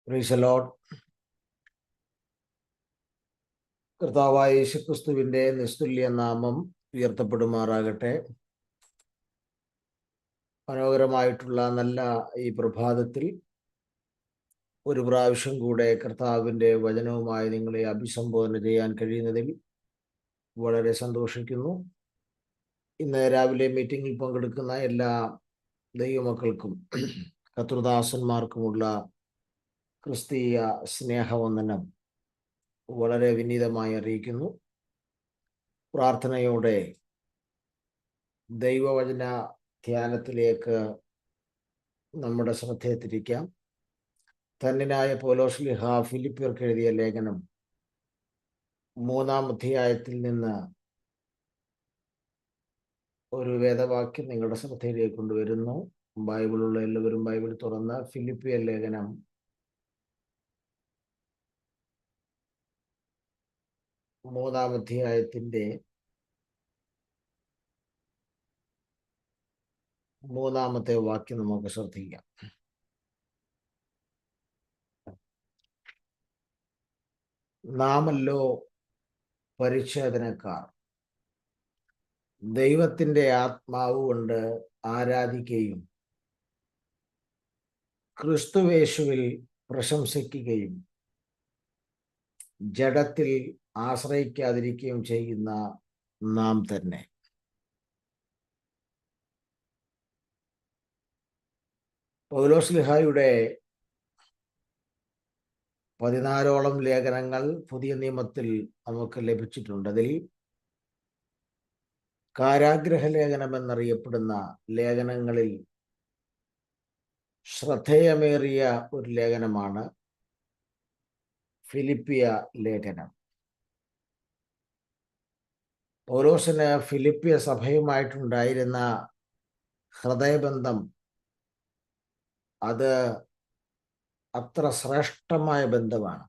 Praise the Lord. കർത്താവായ യേശുക്രിസ്തുവിന്റെ നിസ്തുല്യ നാമം ഉയർത്തപ്പെടുമാറാകട്ടെ. മനോഹരമായിട്ടുള്ള നല്ല ഈ പ്രഭാതത്തിൽ ഒരു പ്രാവശ്യം കൂടെ കർത്താവിൻ്റെ വചനവുമായി നിങ്ങളെ അഭിസംബോധന ചെയ്യാൻ കഴിയുന്നതിൽ വളരെ സന്തോഷിക്കുന്നു. ഇന്ന് രാവിലെ മീറ്റിംഗിൽ പങ്കെടുക്കുന്ന എല്ലാ ദൈവമക്കൾക്കും കർത്തൃദാസന്മാർക്കുമുള്ള ക്രിസ്തീയ സ്നേഹവന്ദനം വളരെ വിനീതമായി അറിയിക്കുന്നു. പ്രാർത്ഥനയോടെ ദൈവവചന ധ്യാനത്തിലേക്ക് നമ്മുടെ ശ്രദ്ധയെ തിരിക്കാം. ധന്യനായ പൗലോസ് ശ്ലീഹ ഫിലിപ്പിയർക്ക് എഴുതിയ ലേഖനം 3-ാം അധ്യായത്തിൽ നിന്ന് ഒരു വേദവാക്യം നിങ്ങളുടെ ശ്രദ്ധയിലേക്ക് കൊണ്ടുവരുന്നു. ബൈബിളുള്ള എല്ലാവരും ബൈബിൾ തുറന്ന് ഫിലിപ്പിയർ ലേഖനം 3-ാം അധ്യായത്തിൻ്റെ 3-ാമത്തെ വാക്യം നമുക്ക് ശ്രദ്ധിക്കാം. നാമല്ലോ പരിച്ഛേദനക്കാർ, ദൈവത്തിൻ്റെ ആത്മാവ് കൊണ്ട് ആരാധിക്കുകയും ക്രിസ്തുവേശുവിൽ പ്രശംസിക്കുകയും ജഡത്തിൽ ആശ്രയിക്കാതിരിക്കുകയും ചെയ്യുന്ന നാം തന്നെ. പൗലോസ് ശ്ലീഹായുടെ 14ഓളം ലേഖനങ്ങൾ പുതിയ നിയമത്തിൽ നമുക്ക് ലഭിച്ചിട്ടുണ്ട്. അതിൽ കാരാഗ്രഹ ലേഖനം എന്നറിയപ്പെടുന്ന ലേഖനങ്ങളിൽ ശ്രദ്ധേയമേറിയ ഒരു ലേഖനമാണ് ഫിലിപ്പിയ ലേഖനം. പൗലോസിന് ഫിലിപ്പിയ സഭയുമായിട്ടുണ്ടായിരുന്ന ഹൃദയബന്ധം അത് അത്ര ശ്രേഷ്ഠമായ ബന്ധമാണ്.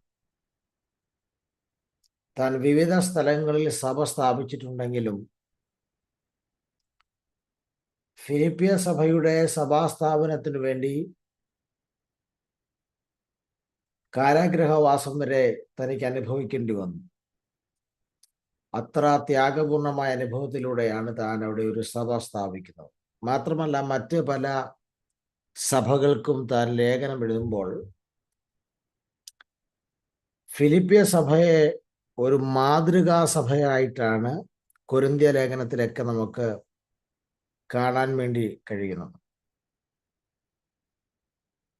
താൻ വിവിധ സ്ഥലങ്ങളിൽ സഭ സ്ഥാപിച്ചിട്ടുണ്ടെങ്കിലും ഫിലിപ്പിയ സഭയുടെ സഭാസ്ഥാപനത്തിനു വേണ്ടി കാരാഗ്രഹവാസം വരെ തനിക്ക് അനുഭവിക്കേണ്ടി വന്നു. അത്ര ത്യാഗപൂർണമായ അനുഭവത്തിലൂടെയാണ് താൻ അവിടെ ഒരു സഭ സ്ഥാപിക്കുന്നത്. മാത്രമല്ല, മറ്റ് പല സഭകൾക്കും താൻ ലേഖനം എഴുതുമ്പോൾ ഫിലിപ്പിയ സഭയെ ഒരു മാതൃകാ സഭയായിട്ടാണ് കൊരിന്ത്യ ലേഖനത്തിലൊക്കെ നമുക്ക് കാണാൻ വേണ്ടി കഴിയുന്നത്.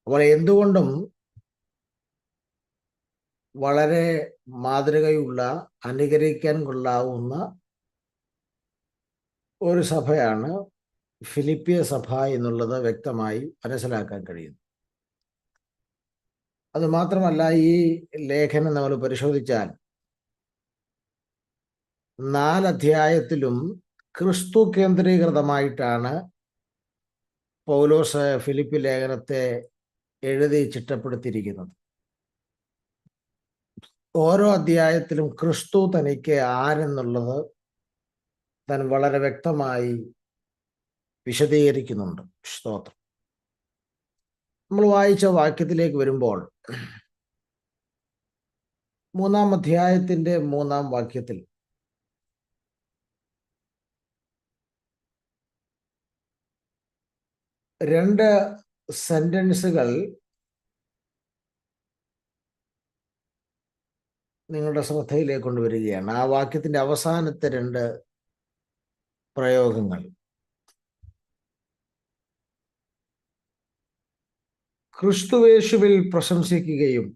അപ്പോൾ എന്തുകൊണ്ടും വളരെ മാതൃകയുള്ള, അനുകരിക്കാൻ കൊള്ളാവുന്ന ഒരു സഭയാണ് ഫിലിപ്പിയ സഭ എന്നുള്ളത് വ്യക്തമായി മനസ്സിലാക്കാൻ കഴിയുന്നു. അതുമാത്രമല്ല, ഈ ലേഖനം നമ്മൾ പരിശോധിച്ചാൽ 4 അധ്യായത്തിലും ക്രിസ്തു കേന്ദ്രീകൃതമായിട്ടാണ് പൗലോസ് ഫിലിപ്പി ലേഖനത്തെ എഴുതി ചിട്ടപ്പെടുത്തിയിരിക്കുന്നത്. ഓരോ അധ്യായത്തിലും ക്രിസ്തു തനിക്ക് ആരെന്നുള്ളത് താൻ വളരെ വ്യക്തമായി വിശദീകരിക്കുന്നുണ്ട്. സ്തോത്രം. നമ്മൾ വായിച്ച വാക്യത്തിലേക്ക് വരുമ്പോൾ 3-ാം അധ്യായത്തിൻ്റെ 3-ാം വാക്യത്തിൽ രണ്ട് സെന്റൻസുകൾ നിങ്ങളുടെ ശ്രദ്ധയിലേക്ക് കൊണ്ടുവരികയാണ്. ആ വാക്യത്തിന്റെ അവസാനത്തെ 2 പ്രയോഗങ്ങൾ ക്രിസ്തുവേശുവിൽ പ്രശംസിക്കുകയും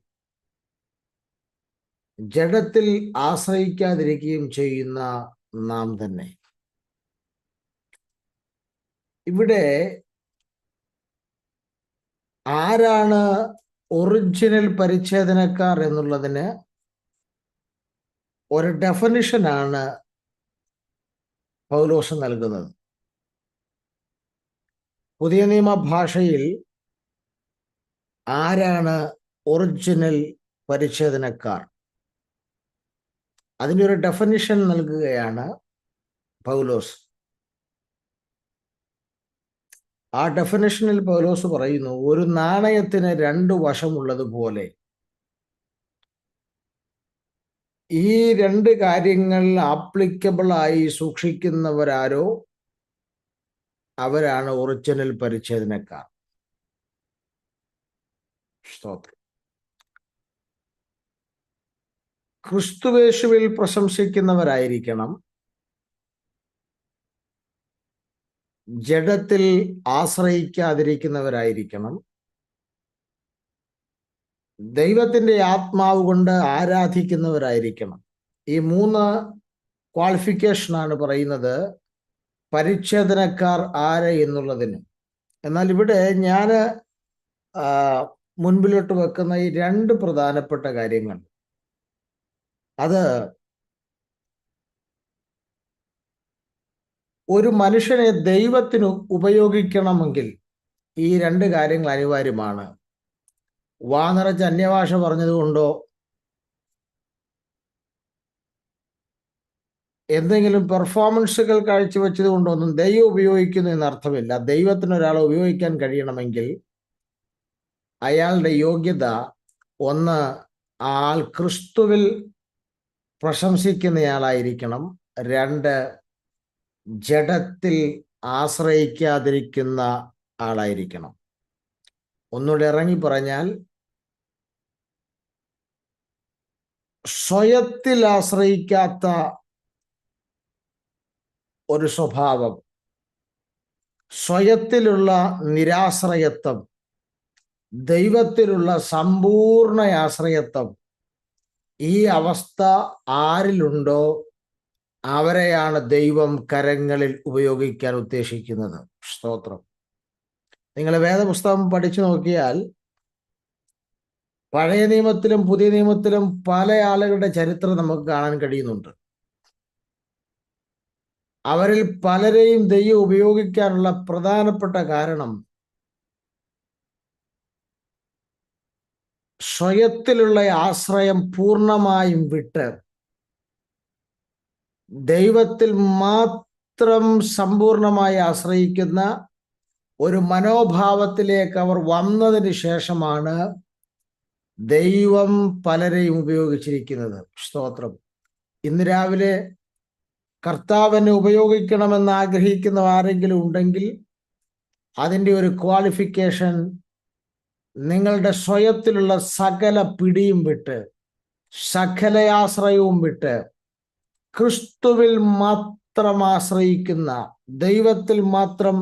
ജഡത്തിൽ ആശ്രയിക്കാതിരിക്കുകയും ചെയ്യുന്ന നാം തന്നെ. ഇവിടെ ആരാണ് ഒറിജിനൽ പരിച്ഛേദനക്കാർ എന്നുള്ളതിന് ഒരു ഡെഫിനിഷനാണ് പൗലോസ് നൽകുന്നത്. പുതിയ നിയമ ഭാഷയിൽ ആരാണ് ഒറിജിനൽ പരിച്ഛേദനക്കാർ, അതിൻ്റെ ഒരു ഡെഫിനിഷൻ നൽകുകയാണ് പൗലോസ്. ആ ഡെഫിനിഷനിൽ പൗലോസ് പറയുന്നു, ഒരു നാണയത്തിന് രണ്ട് വശമുള്ളതുപോലെ ഈ രണ്ട് കാര്യങ്ങൾ ആപ്ലിക്കബിളായി സൂക്ഷിക്കുന്നവരാരോ അവരാണ് ഒറിജിനൽ പരിച്ഛേദനക്കാർ. സ്തോത്രം. ക്രിസ്തുവേശുവിൽ പ്രശംസിക്കുന്നവരായിരിക്കണം, ജഡത്തിൽ ആശ്രയിക്കാതിരിക്കുന്നവരായിരിക്കണം, ദൈവത്തിന്റെ ആത്മാവ് കൊണ്ട് ആരാധിക്കുന്നവരായിരിക്കണം. ഈ 3 ക്വാളിഫിക്കേഷനാണ് പറയുന്നത് പരിച്ഛേദനക്കാർ ആര് എന്നുള്ളതിന്. എന്നാൽ ഇവിടെ ഞാൻ മുൻപിലോട്ട് വെക്കുന്ന ഈ 2 പ്രധാനപ്പെട്ട കാര്യങ്ങൾ, അത് ഒരു മനുഷ്യനെ ദൈവത്തിന് ഉപയോഗിക്കണമെങ്കിൽ ഈ 2 കാര്യങ്ങൾ അനിവാര്യമാണ്. വാ നിറച്ച് അന്യഭാഷ പറഞ്ഞതുകൊണ്ടോ എന്തെങ്കിലും പെർഫോമൻസുകൾ കാഴ്ചവെച്ചത് കൊണ്ടൊന്നും ദൈവം ഉപയോഗിക്കുന്നു എന്നർത്ഥമില്ല. ദൈവത്തിന് ഒരാളെ ഉപയോഗിക്കാൻ കഴിയണമെങ്കിൽ അയാളുടെ യോഗ്യത, ഒന്ന്, ആൾ ക്രിസ്തുവിൽ പ്രശംസിക്കുന്നയാളായിരിക്കണം, 2, ജഡത്തിൽ ആശ്രയിക്കാതിരിക്കുന്ന ആളായിരിക്കണം. ഒന്നുകൂടെ ഇറങ്ങി പറഞ്ഞാൽ, സ്വയത്തിൽ ആശ്രയിക്കാത്ത ഒരു സ്വഭാവം, സ്വയത്തിലുള്ള നിരാശ്രയത്വം, ദൈവത്തിലുള്ള സമ്പൂർണ്ണ ആശ്രയത്വം, ഈ അവസ്ഥ ആരിലുണ്ടോ അവരെയാണ് ദൈവം കരങ്ങളിൽ ഉപയോഗിക്കാൻ ഉദ്ദേശിക്കുന്നത്. സ്തോത്രം. നിങ്ങൾ വേദപുസ്തകം പഠിച്ചു നോക്കിയാൽ പഴയ നിയമത്തിലും പുതിയ നിയമത്തിലും പല ആളുകളുടെ ചരിത്രം നമുക്ക് കാണാൻ കഴിയുന്നുണ്ട്. അവരിൽ പലരെയും ദൈവം ഉപയോഗിക്കാനുള്ള പ്രധാനപ്പെട്ട കാരണം സ്വയത്തിലുള്ള ആശ്രയം പൂർണ്ണമായും വിട്ട് ദൈവത്തിൽ മാത്രം സമ്പൂർണമായി ആശ്രയിക്കുന്ന ഒരു മനോഭാവത്തിലേക്ക് അവർ വന്നതിന് ശേഷമാണ് ദൈവം പലരെയും ഉപയോഗിച്ചിരിക്കുന്നത്. സ്തോത്രം. ഇന്ന് രാവിലെ കർത്താവിനെ ഉപയോഗിക്കണമെന്ന് ആഗ്രഹിക്കുന്ന ആരെങ്കിലും ഉണ്ടെങ്കിൽ അതിൻ്റെ ഒരു ക്വാളിഫിക്കേഷൻ, നിങ്ങളുടെ സ്വയത്തിലുള്ള സകല പിടിയും വിട്ട്, സകല ആശ്രയവും വിട്ട് ക്രിസ്തുവിൽ മാത്രം ആശ്രയിക്കുന്ന, ദൈവത്തിൽ മാത്രം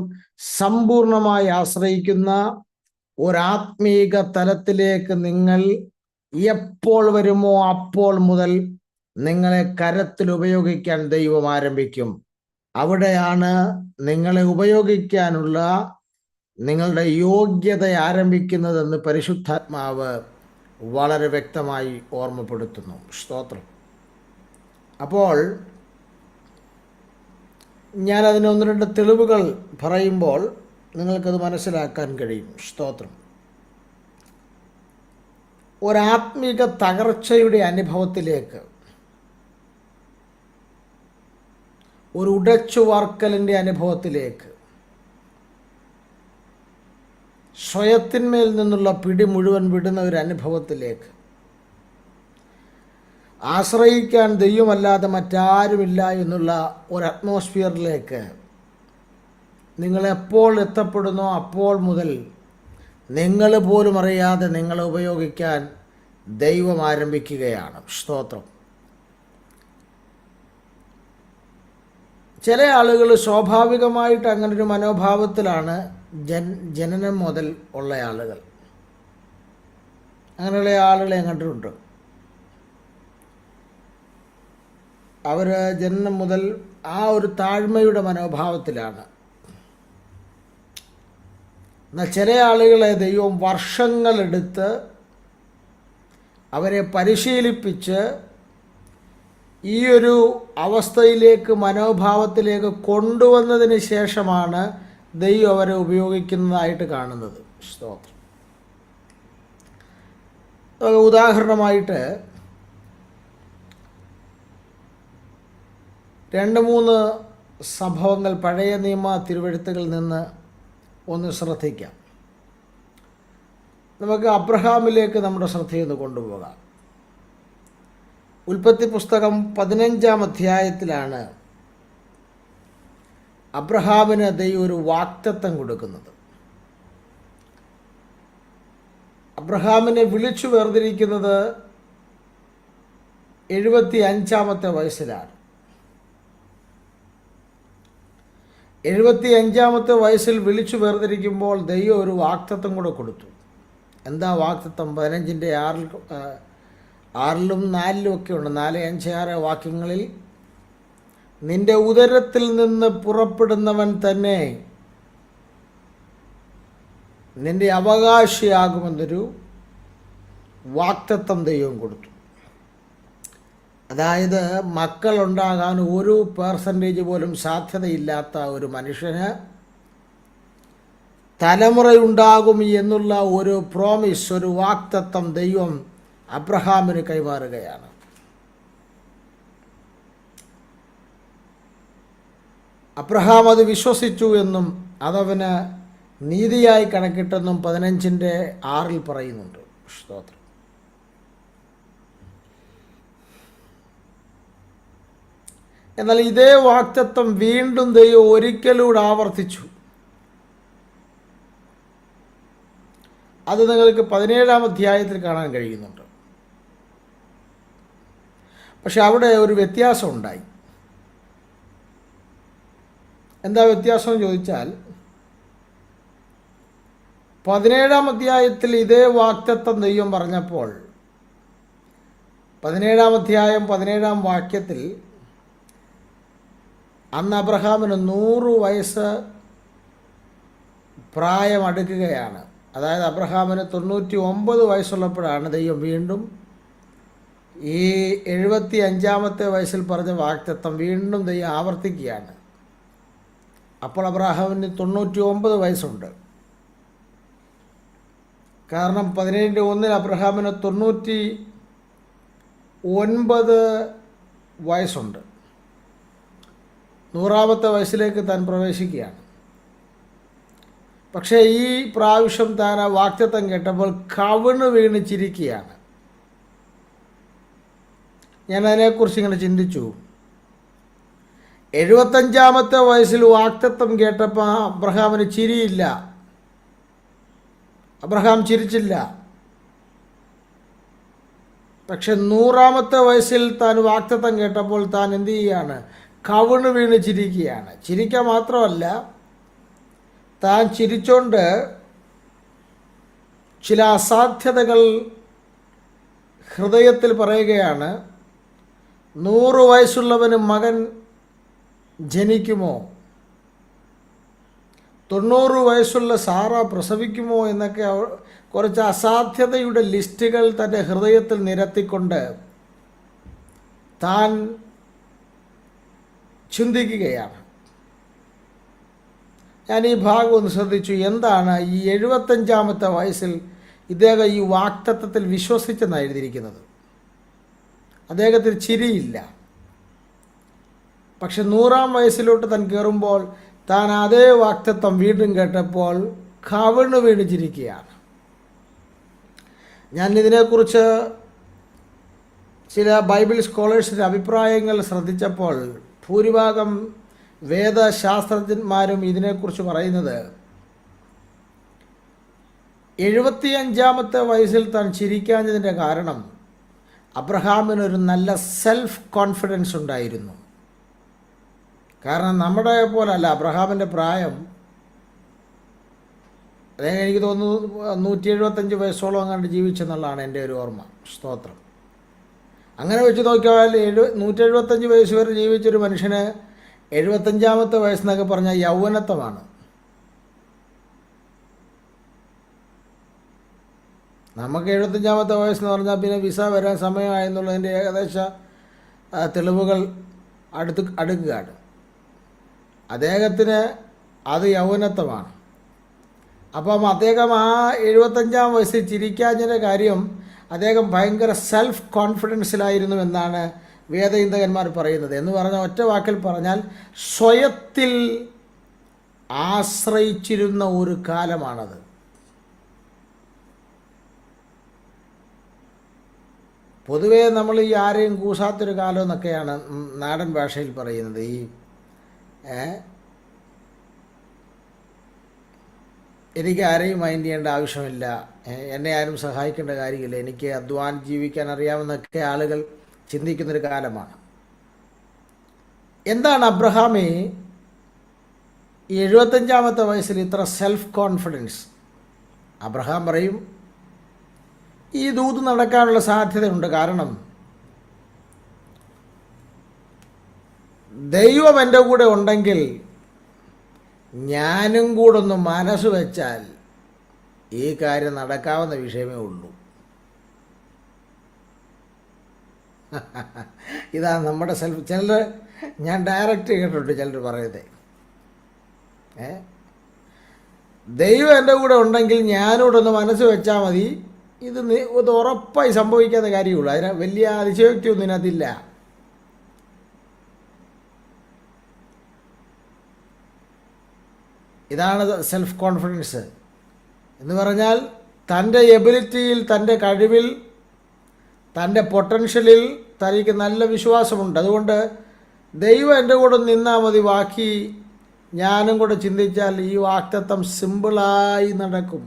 സമ്പൂർണമായി ആശ്രയിക്കുന്ന ഒരാത്മീക തലത്തിലേക്ക് നിങ്ങൾ എപ്പോൾ വരുമോ അപ്പോൾ മുതൽ നിങ്ങളെ കരത്തിൽ ഉപയോഗിക്കാൻ ദൈവം ആരംഭിക്കും. അവിടെയാണ് നിങ്ങളെ ഉപയോഗിക്കാനുള്ള നിങ്ങളുടെ യോഗ്യത ആരംഭിക്കുന്നതെന്ന് പരിശുദ്ധാത്മാവ് വളരെ വ്യക്തമായി ഓർമ്മപ്പെടുത്തുന്നു. സ്തോത്രം. അപ്പോൾ ഞാനതിന് 1-2 തെളിവുകൾ പറയുമ്പോൾ നിങ്ങൾക്കത് മനസ്സിലാക്കാൻ കഴിയും. സ്തോത്രം. ഒരാത്മീക തകർച്ചയുടെ അനുഭവത്തിലേക്ക്, ഒരു ഉടച്ചുവാർക്കലിൻ്റെ അനുഭവത്തിലേക്ക്, സ്വയത്തിന്മേൽ നിന്നുള്ള പിടി മുഴുവൻ വിടുന്ന ഒരു അനുഭവത്തിലേക്ക്, ആശ്രയിക്കാൻ ദൈവമല്ലാതെ മറ്റാരുമില്ല എന്നുള്ള ഒരു അറ്റ്മോസ്ഫിയറിലേക്ക് നിങ്ങൾ എപ്പോൾ എത്തപ്പെടുന്നോ അപ്പോൾ മുതൽ നിങ്ങൾ പോലും അറിയാതെ നിങ്ങളെ ഉപയോഗിക്കാൻ ദൈവം ആരംഭിക്കുകയാണ്. സ്തോത്രം. ചില ആളുകൾ സ്വാഭാവികമായിട്ട് അങ്ങനൊരു മനോഭാവത്തിലാണ് ജനനം മുതൽ ഉള്ള ആളുകൾ. അങ്ങനെയുള്ള ആളുകളെ കണ്ടിട്ടുണ്ട്. അവർ ജനനം മുതൽ ആ ഒരു താഴ്മയുടെ മനോഭാവത്തിലാണ്. എന്നാൽ ചില ആളുകളെ ദൈവം വർഷങ്ങളെടുത്ത് അവരെ പരിശീലിപ്പിച്ച് ഈ ഒരു അവസ്ഥയിലേക്ക്, മനോഭാവത്തിലേക്ക് കൊണ്ടുവന്നതിന് ശേഷമാണ് ദൈവം അവരെ ഉപയോഗിക്കുന്നതായിട്ട് കാണുന്നത്. സ്തോത്രം. ഉദാഹരണമായിട്ട് 2-3 സംഭവങ്ങൾ പഴയ നിയമ തിരുവെഴുത്തുകളിൽ നിന്ന് ഒന്ന് ശ്രദ്ധിക്കാം. നമുക്ക് അബ്രഹാമിലേക്ക് നമ്മുടെ ശ്രദ്ധയൊന്ന് കൊണ്ടുപോകാം. ഉൽപ്പത്തി പുസ്തകം 15-ാം അധ്യായത്തിലാണ് അബ്രഹാമിന് ദൈവം ഒരു വാഗ്ദത്തം കൊടുക്കുന്നത്. അബ്രഹാമിനെ വിളിച്ചു വേർതിരിക്കുന്നത് 75-ാമത്തെ വയസ്സിലാണ്. 75-ാമത്തെ വയസ്സിൽ വിളിച്ചു വേർതിരിക്കുമ്പോൾ ദൈവം ഒരു വാഗ്ദത്തം കൂടെ കൊടുത്തു. എന്താ വാഗ്ദത്തം? 15-ന്റെ 6-ലും 4-ലും ഒക്കെ ഉണ്ട്. 4, 5, 6 വാക്യങ്ങളിൽ നിന്റെ ഉദരത്തിൽ നിന്ന് പുറപ്പെടുന്നവൻ തന്നെ നിന്റെ അവകാശിയാകുമെന്നൊരു വാഗ്ദത്തം ദൈവം കൊടുത്തു. അതായത് മക്കളുണ്ടാകാൻ 1% പോലും സാധ്യതയില്ലാത്ത ഒരു മനുഷ്യന് തലമുറയുണ്ടാകും എന്നുള്ള ഒരു പ്രോമിസ്, ഒരു വാഗ്ദത്തം ദൈവം അബ്രഹാമിന് കൈമാറുകയാണ്. അബ്രഹാം അത് വിശ്വസിച്ചു എന്നും അതവന് നീതിയായി കണക്കിട്ടെന്നും 15-ന്റെ 6-ൽ പറയുന്നുണ്ട്. സ്തോത്രം. എന്നാൽ ഇതേ വാഗ്ദത്തം വീണ്ടും ദൈവം ഒരിക്കലൂടെ ആവർത്തിച്ചു. അത് നിങ്ങൾക്ക് 17-ാം അധ്യായത്തിൽ കാണാൻ കഴിയുന്നുണ്ട്. പക്ഷെ അവിടെ ഒരു വ്യത്യാസം ഉണ്ടായി. എന്താ വ്യത്യാസം എന്ന് ചോദിച്ചാൽ, 17-ാം അധ്യായത്തിൽ ഇതേ വാഗ്ദത്തം ദൈവം പറഞ്ഞപ്പോൾ 17-ാം അധ്യായം 17-ാം വാക്യത്തിൽ അന്ന് അബ്രഹാമിന് 100 വയസ്സ് പ്രായം അടുക്കുകയാണ്. അതായത് അബ്രഹാമിന് 99 വയസ്സുള്ളപ്പോഴാണ് ദൈവം വീണ്ടും ഈ 75-ാമത്തെ വയസ്സിൽ പറഞ്ഞ വാഗ്ദത്തം വീണ്ടും ദൈവം ആവർത്തിക്കുകയാണ്. അപ്പോൾ അബ്രഹാമിന് 99 വയസ്സുണ്ട്. കാരണം 17-1 അബ്രഹാമിന് 99 വയസ്സുണ്ട്. 100-ാമത്തെ വയസ്സിലേക്ക് താൻ പ്രവേശിക്കുകയാണ്. പക്ഷേ ഈ പ്രാവശ്യം താൻ ആ വാഗ്ദത്തം കേട്ടപ്പോൾ കവിണ് വീണ് ചിരിക്കുകയാണ്. ഞാൻ അതിനെക്കുറിച്ച് ഇങ്ങനെ ചിന്തിച്ചു. 75-ാമത്തെ വയസ്സിൽ വാഗ്ദത്തം കേട്ടപ്പോൾ അബ്രഹാമിന് ചിരിയില്ല. അബ്രഹാം ചിരിച്ചില്ല. പക്ഷെ 100-ാമത്തെ വയസ്സിൽ താൻ വാഗ്ദത്തം കേട്ടപ്പോൾ താൻ എന്തു ചെയ്യുകയാണ്? കവിണ് വീണ് ചിരിക്കുകയാണ്. ചിരിക്കുക മാത്രമല്ല, താൻ ചിരിച്ചോണ്ട് ചില അസാധ്യതകൾ ഹൃദയത്തിൽ പറയുകയാണ്. 100 വയസ്സുള്ളവന് മകൻ ജനിക്കുമോ? 90 വയസ്സുള്ള സാറ പ്രസവിക്കുമോ എന്നൊക്കെ കുറച്ച് അസാധ്യതയുടെ ലിസ്റ്റുകൾ തൻ്റെ ഹൃദയത്തിൽ നിരത്തിക്കൊണ്ട് താൻ ചിന്തിക്കുകയാണ്. ഞാൻ ഈ ഭാഗം ഒന്ന് ശ്രദ്ധിച്ചു. എന്താണ് ഈ 75-ാമത്തെ വയസ്സിൽ ഇദ്ദേഹം ഈ വാഗ്ദത്തത്തിൽ വിശ്വസിച്ചെന്നാണ് എഴുതിയിരിക്കുന്നത്. അദ്ദേഹത്തിന് ചിരിയില്ല. പക്ഷെ 100-ാം വയസ്സിലോട്ട് താൻ കയറുമ്പോൾ താൻ അതേ വാഗ്ദത്തം വീണ്ടും കേട്ടപ്പോൾ കവിണ് വീണ് ചിരിക്കുകയാണ്. ഞാൻ ഇതിനെക്കുറിച്ച് ചില ബൈബിൾ സ്കോളേഴ്സിൻ്റെ അഭിപ്രായങ്ങൾ ശ്രദ്ധിച്ചപ്പോൾ ഭൂരിഭാഗം വേദശാസ്ത്രജ്ഞന്മാരും ഇതിനെക്കുറിച്ച് പറയുന്നത് 75-ാമത്തെ വയസ്സിൽ താൻ ചിരിക്കാഞ്ഞതിൻ്റെ കാരണം അബ്രഹാമിനൊരു നല്ല സെൽഫ് കോൺഫിഡൻസ് ഉണ്ടായിരുന്നു. കാരണം നമ്മുടെ പോലല്ല അബ്രഹാമിൻ്റെ പ്രായം. അദ്ദേഹം എനിക്ക് തോന്നുന്നു 175 വയസ്സോളം അങ്ങാണ്ട് ജീവിച്ചെന്നുള്ളതാണ് എൻ്റെ ഒരു ഓർമ്മ. സ്തോത്രം. അങ്ങനെ വെച്ച് നോക്കിയാൽ 175 വയസ്സ് വരെ ജീവിച്ചൊരു മനുഷ്യന് 75-ാമത്തെ വയസ്സെന്നൊക്കെ പറഞ്ഞാൽ യൗവനത്വമാണ്. നമുക്ക് 75-ാമത്തെ വയസ്സെന്ന് പറഞ്ഞാൽ പിന്നെ വിസ വരാൻ സമയമായെന്നുള്ളതിൻ്റെ ഏകദേശ തെളിവുകൾ അടുക്കുകയാണ്. അദ്ദേഹത്തിന് അത് യൗവനത്വമാണ്. അപ്പം അദ്ദേഹം ആ 75-ാം വയസ്സിൽ ചിരിക്കാഞ്ഞതിൻ്റെ കാര്യം അദ്ദേഹം ഭയങ്കര സെൽഫ് കോൺഫിഡൻസിലായിരുന്നു എന്നാണ് വേദചിന്തകന്മാർ പറയുന്നത്. എന്ന് പറഞ്ഞാൽ ഒറ്റ വാക്കിൽ പറഞ്ഞാൽ സ്വയത്തിൽ ആശ്രയിച്ചിരുന്ന ഒരു കാലമാണത്. പൊതുവേ നമ്മൾ ഈ ആരെയും കൂസാത്തൊരു കാലം എന്നൊക്കെയാണ് നാടൻ ഭാഷയിൽ പറയുന്നത്. എനിക്ക് ആരെയും മൈൻഡ് ചെയ്യേണ്ട ആവശ്യമില്ല, എന്നെ ആരും സഹായിക്കേണ്ട കാര്യമില്ല, എനിക്ക് അധ്വാനം ജീവിക്കാൻ അറിയാമെന്നൊക്കെ ആളുകൾ ചിന്തിക്കുന്നൊരു കാലമാണ്. എന്താണ് അബ്രഹാമേ 75-ാമത്തെ വയസ്സിൽ ഇത്ര സെൽഫ് കോൺഫിഡൻസ്? അബ്രഹാം പറയും, ഈ ദൂത് നടക്കാനുള്ള സാധ്യതയുണ്ട്. കാരണം ദൈവം എൻ്റെ കൂടെ ഉണ്ടെങ്കിൽ ഞാനും കൂടെ ഒന്ന് മനസ്സ് വെച്ചാൽ ഈ കാര്യം നടക്കാവുന്ന വിഷയമേ ഉള്ളൂ. ഇതാണ് നമ്മുടെ സെൽഫ്. ചിലർ, ഞാൻ ഡയറക്റ്റ് കേട്ടിട്ടുണ്ട് ചിലർ പറയുന്നത്, ദൈവം എൻ്റെ കൂടെ ഉണ്ടെങ്കിൽ ഞാനൂടെ ഒന്ന് മനസ്സ് വെച്ചാൽ മതി, ഇത് ഉറപ്പായി സംഭവിക്കാത്ത കാര്യമുള്ളൂ, അതിന് വലിയ അതിശയോക്തിയൊന്നും ഇതിനകത്തില്ല. ഇതാണ് സെൽഫ് കോൺഫിഡൻസ് എന്ന് പറഞ്ഞാൽ തൻ്റെ എബിലിറ്റിയിൽ, തൻ്റെ കഴിവിൽ, തൻ്റെ പൊട്ടൻഷ്യലിൽ തനിക്ക് നല്ല വിശ്വാസമുണ്ട്. അതുകൊണ്ട് ദൈവം എൻ്റെ കൂടെ നിന്നാൽ മതി, ബാക്കി ഞാനും കൂടെ ചിന്തിച്ചാൽ ഈ വാക്തത്വം സിമ്പിളായി നടക്കും.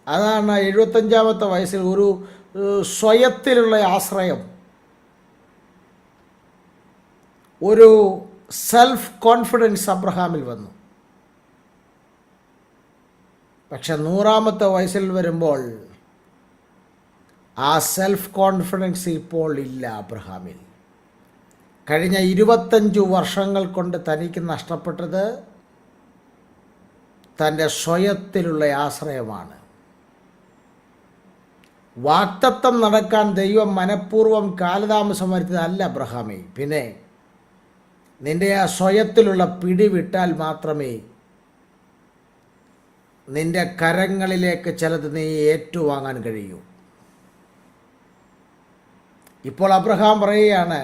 അതാണ് 75-ാമത്തെ വയസ്സിൽ ഒരു സ്വയത്തിലുള്ള ആശ്രയം, ഒരു സെൽഫ് കോൺഫിഡൻസ് അബ്രഹാമിൽ വന്നു. പക്ഷെ 100-ാമത്തെ വയസ്സിൽ വരുമ്പോൾ ആ സെൽഫ് കോൺഫിഡൻസ് ഇപ്പോൾ ഇല്ല അബ്രഹാമിൽ. കഴിഞ്ഞ 25 വർഷങ്ങൾ കൊണ്ട് തനിക്ക് നഷ്ടപ്പെട്ടത് തൻ്റെ സ്വയത്തിലുള്ള ആശ്രയമാണ്. വാക്തത്വം നടക്കാൻ ദൈവം മനഃപൂർവ്വം കാലതാമസം വരുത്തിയതല്ല അബ്രഹാമേ. പിന്നെ നിൻ്റെ ആ സ്വയത്തിലുള്ള പിടി വിട്ടാൽ മാത്രമേ നിൻ്റെ കരങ്ങളിലേക്ക് ചിലത് നീ ഏറ്റുവാങ്ങാൻ കഴിയൂ. ഇപ്പോൾ അബ്രഹാം പറയുകയാണ്,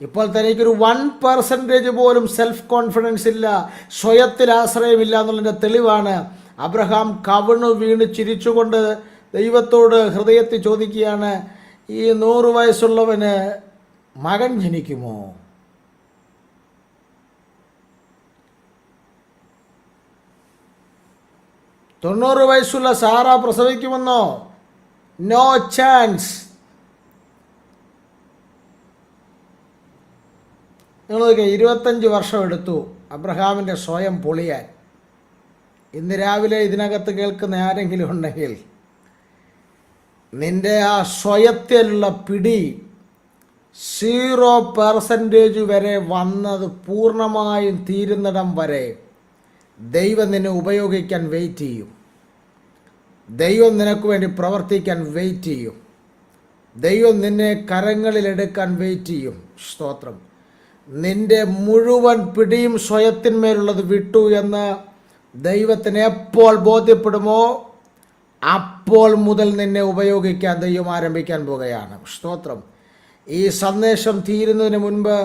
ഇപ്പോൾ തനിക്കൊരു 1% പോലും സെൽഫ് കോൺഫിഡൻസ് ഇല്ല, സ്വയത്തിൽ ആശ്രയമില്ല എന്നുള്ളതിൻ്റെ തെളിവാണ്. അബ്രഹാം കവിണ് വീണ് ചിരിച്ചുകൊണ്ട് ദൈവത്തോട് ഹൃദയത്തിൽ ചോദിക്കുകയാണ്, ഈ 100 വയസ്സുള്ളവന് മകൻ ജനിക്കുമോ? തൊണ്ണൂറ് വയസ്സുള്ള സാറ പ്രസവിക്കുമെന്നോ? No chance. നിങ്ങളൊക്കെ 25 വർഷം എടുത്തു അബ്രഹാമിൻ്റെ സ്വയം പൊളിയാൻ. ഇന്ന് രാവിലെ ഇതിനകത്ത് കേൾക്കുന്ന ആരെങ്കിലും ഉണ്ടെങ്കിൽ നിൻ്റെ ആ സ്വയത്തിലുള്ള പിടി 0% വരെ വന്നത് പൂർണ്ണമായും തീരുന്നിടം വരെ ദൈവം നിന്നെ ഉപയോഗിക്കാൻ വെയിറ്റ് ചെയ്യും. ദൈവം നിനക്ക് വേണ്ടി പ്രവർത്തിക്കാൻ വെയിറ്റ് ചെയ്യും. ദൈവം നിന്നെ കരങ്ങളിലെടുക്കാൻ വെയിറ്റ് ചെയ്യും. സ്തോത്രം. നിൻ്റെ മുഴുവൻ പിടിയും സ്വയത്തിന്മേലുള്ളത് വിട്ടു എന്ന് ദൈവത്തിന് എപ്പോൾ ബോധ്യപ്പെടുമോ അപ്പോൾ മുതൽ നിന്നെ ഉപയോഗിക്കാൻ ദൈവം ആരംഭിക്കാൻ പോകുകയാണ്. സ്തോത്രം. ഈ സന്ദേശം തീരുന്നതിന് മുൻപ്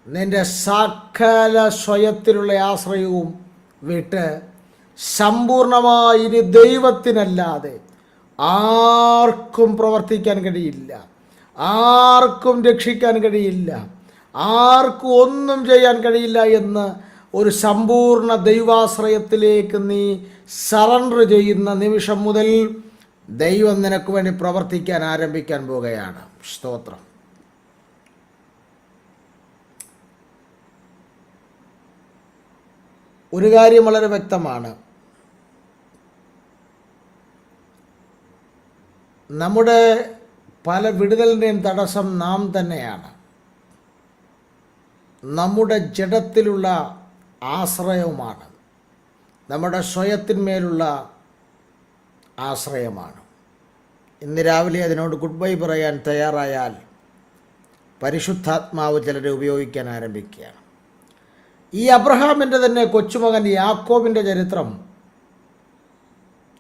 നിൻ്റെ സകല സ്വയത്തിലുള്ള ആശ്രയവും വിട്ട് സമ്പൂർണമായി ഇനി ദൈവത്തിനല്ലാതെ ആർക്കും പ്രവർത്തിക്കാൻ കഴിയില്ല, ആർക്കും രക്ഷിക്കാൻ കഴിയില്ല, ആർക്കും ഒന്നും ചെയ്യാൻ കഴിയില്ല എന്ന് ഒരു സമ്പൂർണ്ണ ദൈവാശ്രയത്തിലേക്ക് നീ സറണ്ടർ ചെയ്യുന്ന നിമിഷം മുതൽ ദൈവം നിനക്ക് വേണ്ടി പ്രവർത്തിക്കാൻ ആരംഭിക്കാൻ പോകുകയാണ്. സ്തോത്രം. ഒരു കാര്യം വളരെ വ്യക്തമാണ്, നമ്മുടെ പല വിടുതലിൻ്റെയും തടസ്സം നാം തന്നെയാണ്. നമ്മുടെ ജഡത്തിലുള്ള ആശ്രയവുമാണ്, നമ്മുടെ സ്വയത്തിന്മേലുള്ള ആശ്രയമാണ്. ഇന്ന് രാവിലെ അതിനോട് ഗുഡ് ബൈ പറയാൻ തയ്യാറായാൽ പരിശുദ്ധാത്മാവ് ചിലരെ ഉപയോഗിക്കാൻ ആരംഭിക്കുകയാണ്. ഈ അബ്രഹാമിൻ്റെ തന്നെ കൊച്ചുമകൻ യാക്കോബിൻ്റെ ചരിത്രം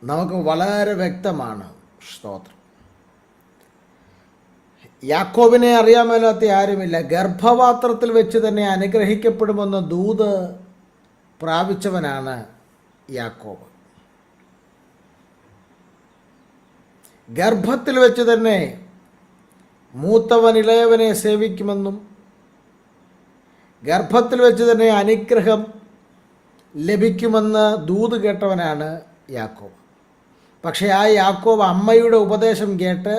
നമുക്ക് വളരെ വ്യക്തമാണ്. സ്തോത്രം. യാക്കോബിനെ അറിയാൻ മേലാത്ത ആരുമില്ല. ഗർഭപാത്രത്തിൽ വെച്ച് തന്നെ അനുഗ്രഹിക്കപ്പെടുമെന്ന് ദൂത് പ്രാപിച്ചവനാണ് യാക്കോബ്. ഗർഭത്തിൽ വെച്ച് തന്നെ മൂത്തവൻ ഇളയവനെ സേവിക്കുമെന്നും ഗർഭത്തിൽ വെച്ച് തന്നെ അനുഗ്രഹം ലഭിക്കുമെന്ന് ദൂത് കേട്ടവനാണ് യാക്കോബ്. പക്ഷേ ആ യാക്കോബ് അമ്മയുടെ ഉപദേശം കേട്ട്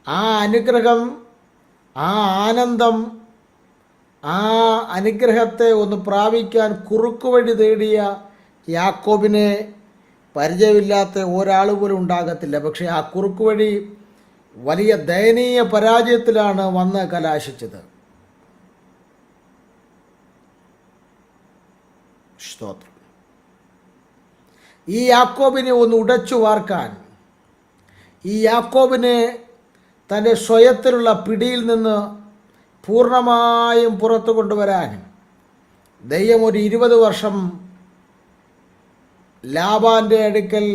ആ അനുഗ്രഹം, ആ ആനന്ദം, ആ അനുഗ്രഹത്തെ ഒന്ന് പ്രാപിക്കാൻ കുറുക്കുവഴി തേടിയ യാക്കോബിനെ പരിചയമില്ലാത്ത ഒരാൾ പോലും ഉണ്ടാകത്തില്ല. പക്ഷേ ആ കുറുക്കുവഴി വലിയ ദയനീയ പരാജയത്തിലാണ് വന്ന് കലാശിച്ചത്. സ്തോത്രം. ഈ യാക്കോബിനെ ഒന്ന് ഉടച്ചു വാർക്കാൻ, ഈ യാക്കോബിനെ തൻ്റെ സ്വയത്തിലുള്ള പിടിയിൽ നിന്ന് പൂർണ്ണമായും പുറത്തു കൊണ്ടുവരാൻ ദൈവം ഒരു 20 വർഷം ലാബാൻ്റെ അടുക്കൽ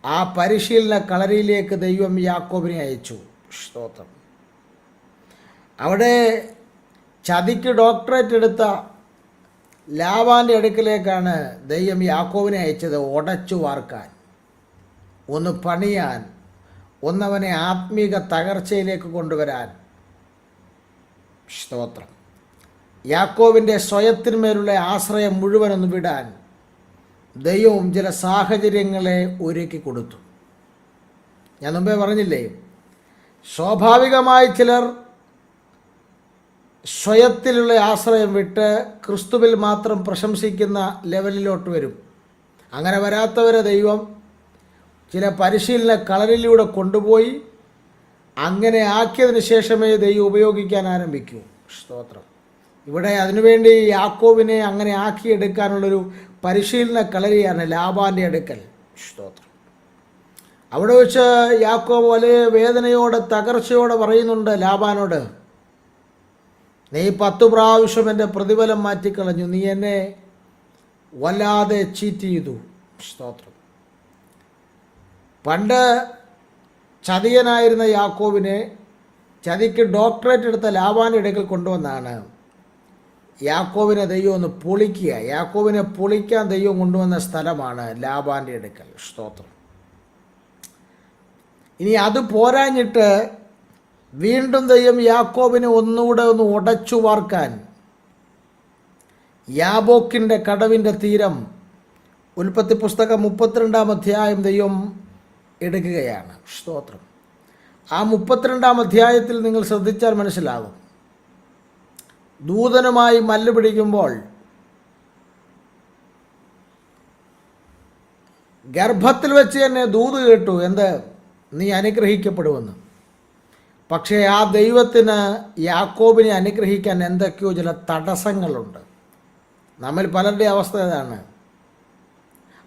ആ പരിശീലന കളരിയിലേക്ക് ദൈവം യാക്കോബിനെ അയച്ചു. സ്തോത്രം. അവിടെ ചതിക്ക് ഡോക്ടറേറ്റ് എടുത്ത ലാബാൻ്റെ അടുക്കലേക്കാണ് ദൈവം യാക്കോബിനെ അയച്ചത്. ഉടച്ചു വാർക്കാൻ, ഒന്ന് പണിയാൻ, ഒന്നവനെ ആത്മീക തകർച്ചയിലേക്ക് കൊണ്ടുവരാൻ. സ്തോത്രം. യാക്കോബിൻ്റെ സ്വയത്തിന്മേലുള്ള ആശ്രയം മുഴുവനൊന്ന് വിടാൻ ദൈവം ചില സാഹചര്യങ്ങളെ ഒരുക്കി കൊടുത്തു. ഞാൻ മുമ്പേ പറഞ്ഞില്ലേ, സ്വാഭാവികമായി ചിലർ സ്വയത്തിലുള്ള ആശ്രയം വിട്ട് ക്രിസ്തുവിൽ മാത്രം പ്രശംസിക്കുന്ന ലെവലിലോട്ട് വരും. അങ്ങനെ വരാത്തവരെ ദൈവം ചില പരിശീലന കളരിലൂടെ കൊണ്ടുപോയി അങ്ങനെ ആക്കിയതിന് ശേഷമേ ദൈവം ഉപയോഗിക്കാൻ ആരംഭിക്കൂ. സ്തോത്രം. ഇവിടെ അതിനുവേണ്ടി യാക്കോബിനെ അങ്ങനെ ആക്കിയെടുക്കാനുള്ളൊരു പരിശീലന കളരിയാണ് ലാബാൻ്റെ അടുക്കൽ. സ്തോത്രം. അവിടെ വെച്ച് യാക്കോബ് വലിയ വേദനയോടെ തകർച്ചയോടെ പറയുന്നുണ്ട് ലാബാനോട്, നീ 10 പ്രാവശ്യം എൻ്റെ പ്രതിഫലം മാറ്റിക്കളഞ്ഞു, നീ എന്നെ വല്ലാതെ ചീറ്റ് ചെയ്തു. സ്തോത്രം. പണ്ട് ചതിയനായിരുന്ന യാക്കോബിനെ ചതിക്ക് ഡോക്ടറേറ്റ് എടുത്ത ലാബാൻ്റെ അടുക്കൽ കൊണ്ടുവന്നാണ് യാക്കോബിനെ ദൈവം ഒന്ന് പൊളിക്കുക. യാക്കോബിനെ പൊളിക്കാൻ ദൈവം കൊണ്ടുവന്ന സ്ഥലമാണ് ലാബാൻ്റെ അടുക്കൽ. സ്തോത്രം. ഇനി അത് പോരാഞ്ഞിട്ട് വീണ്ടും ദൈവം യാക്കോബിനെ ഒന്നുകൂടെ ഒന്ന് ഉടച്ചു വാർക്കാൻ യാബോക്കിൻ്റെ കടവിൻ്റെ തീരം, ഉൽപ്പത്തി പുസ്തകം 32-ാം അധ്യായം ദൈവം എടുക്കുകയാണ്. സ്തോത്രം. ആ 32-ാം അധ്യായത്തിൽ നിങ്ങൾ ശ്രദ്ധിച്ചാൽ മനസ്സിലാകും, ദൂതനുമായി മല്ല് പിടിക്കുമ്പോൾ ഗർഭത്തിൽ വെച്ച് തന്നെ ദൂത് കേട്ടു, എന്ത്, നീ അനുഗ്രഹിക്കപ്പെടുമെന്ന്. പക്ഷേ ആ ദൈവത്തിന് യാക്കോബിനെ അനുഗ്രഹിക്കാൻ എന്തൊക്കെയോ ചില തടസ്സങ്ങളുണ്ട്. നമ്മൾ പലരുടെ അവസ്ഥ ഇതാണ്.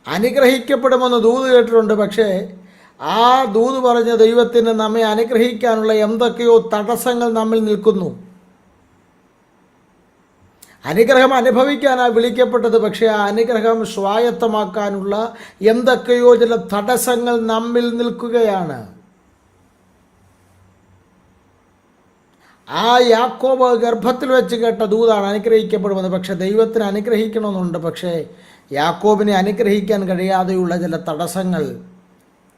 അനുഗ്രഹിക്കപ്പെടുമെന്ന് ദൂത് കേട്ടിട്ടുണ്ട്, പക്ഷേ ആ ദൂത് പറഞ്ഞ ദൈവത്തിന് നമ്മെ അനുഗ്രഹിക്കാനുള്ള എന്തൊക്കെയോ തടസ്സങ്ങൾ നമ്മിൽ നിൽക്കുന്നു. അനുഗ്രഹം അനുഭവിക്കാനാണ് വിളിക്കപ്പെട്ടത്, പക്ഷേ ആ അനുഗ്രഹം സ്വായത്തമാക്കാനുള്ള എന്തൊക്കെയോ ചില തടസ്സങ്ങൾ നമ്മിൽ നിൽക്കുകയാണ്. ആ യാക്കോബ് ഗർഭത്തിൽ വെച്ച് കേട്ട ദൂതാണ് അനുഗ്രഹിക്കപ്പെടുന്നത്. പക്ഷേ ദൈവത്തിന് അനുഗ്രഹിക്കണമെന്നുണ്ട്, പക്ഷേ യാക്കോബിനെ അനുഗ്രഹിക്കാൻ കഴിയാതെയുള്ള ചില തടസ്സങ്ങൾ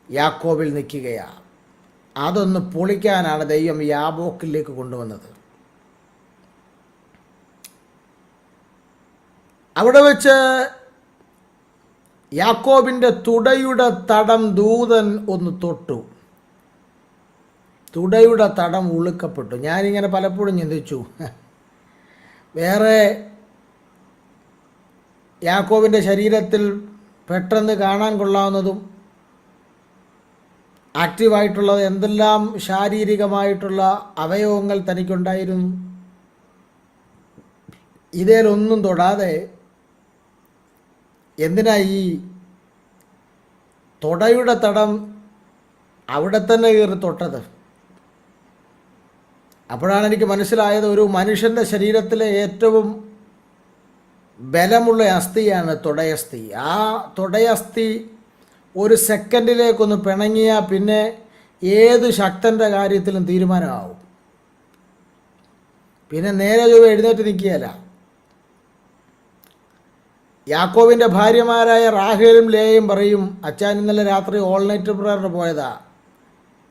യാക്കോബിൽ നിൽക്കുകയാണ്. അതൊന്ന് പൊളിക്കാനാണ് ദൈവം യാബോക്കിലേക്ക് കൊണ്ടുവന്നത്. അവിടെ വെച്ച് യാക്കോബിൻ്റെ തുടയുടെ തടം ദൂതൻ ഒന്ന് തൊട്ടു. തുടയുടെ തടം ഉളുക്കപ്പെട്ടു. ഞാനിങ്ങനെ പലപ്പോഴും ചിന്തിച്ചു, വേറെ യാക്കോബിൻ്റെ ശരീരത്തിൽ പെട്ടെന്ന് കാണാൻ കൊള്ളാവുന്നതും ആക്റ്റീവായിട്ടുള്ളത് എന്തെല്ലാം ശാരീരികമായിട്ടുള്ള അവയവങ്ങൾ തനിക്കുണ്ടായിരുന്നു. ഇതിലൊന്നും തൊടാതെ എന്തിനാ ഈ തുടയുടെ തടം അവിടെ തന്നെ കയറി തൊട്ടത്? അപ്പോഴാണ് എനിക്ക് മനസ്സിലായത്, ഒരു മനുഷ്യൻ്റെ ശരീരത്തിലെ ഏറ്റവും ബലമുള്ള അസ്ഥിയാണ് തുടയസ്ഥി. ആ തുടയസ്ഥി ഒരു സെക്കൻഡിലേക്കൊന്ന് പിണങ്ങിയാൽ പിന്നെ ഏത് ശക്തൻ്റെ കാര്യത്തിലും തീരുമാനമാവും. പിന്നെ നേരെ ചൊവ്വേ എഴുന്നേറ്റ് നിൽക്കുകയല്ല. യാക്കോബിൻ്റെ ഭാര്യമാരായ റാഹേലും ലേയും പറയും, അച്ഛൻ ഇന്നലെ രാത്രി ഓൾ നൈറ്റ് പ്രയറിന് പോയതാ.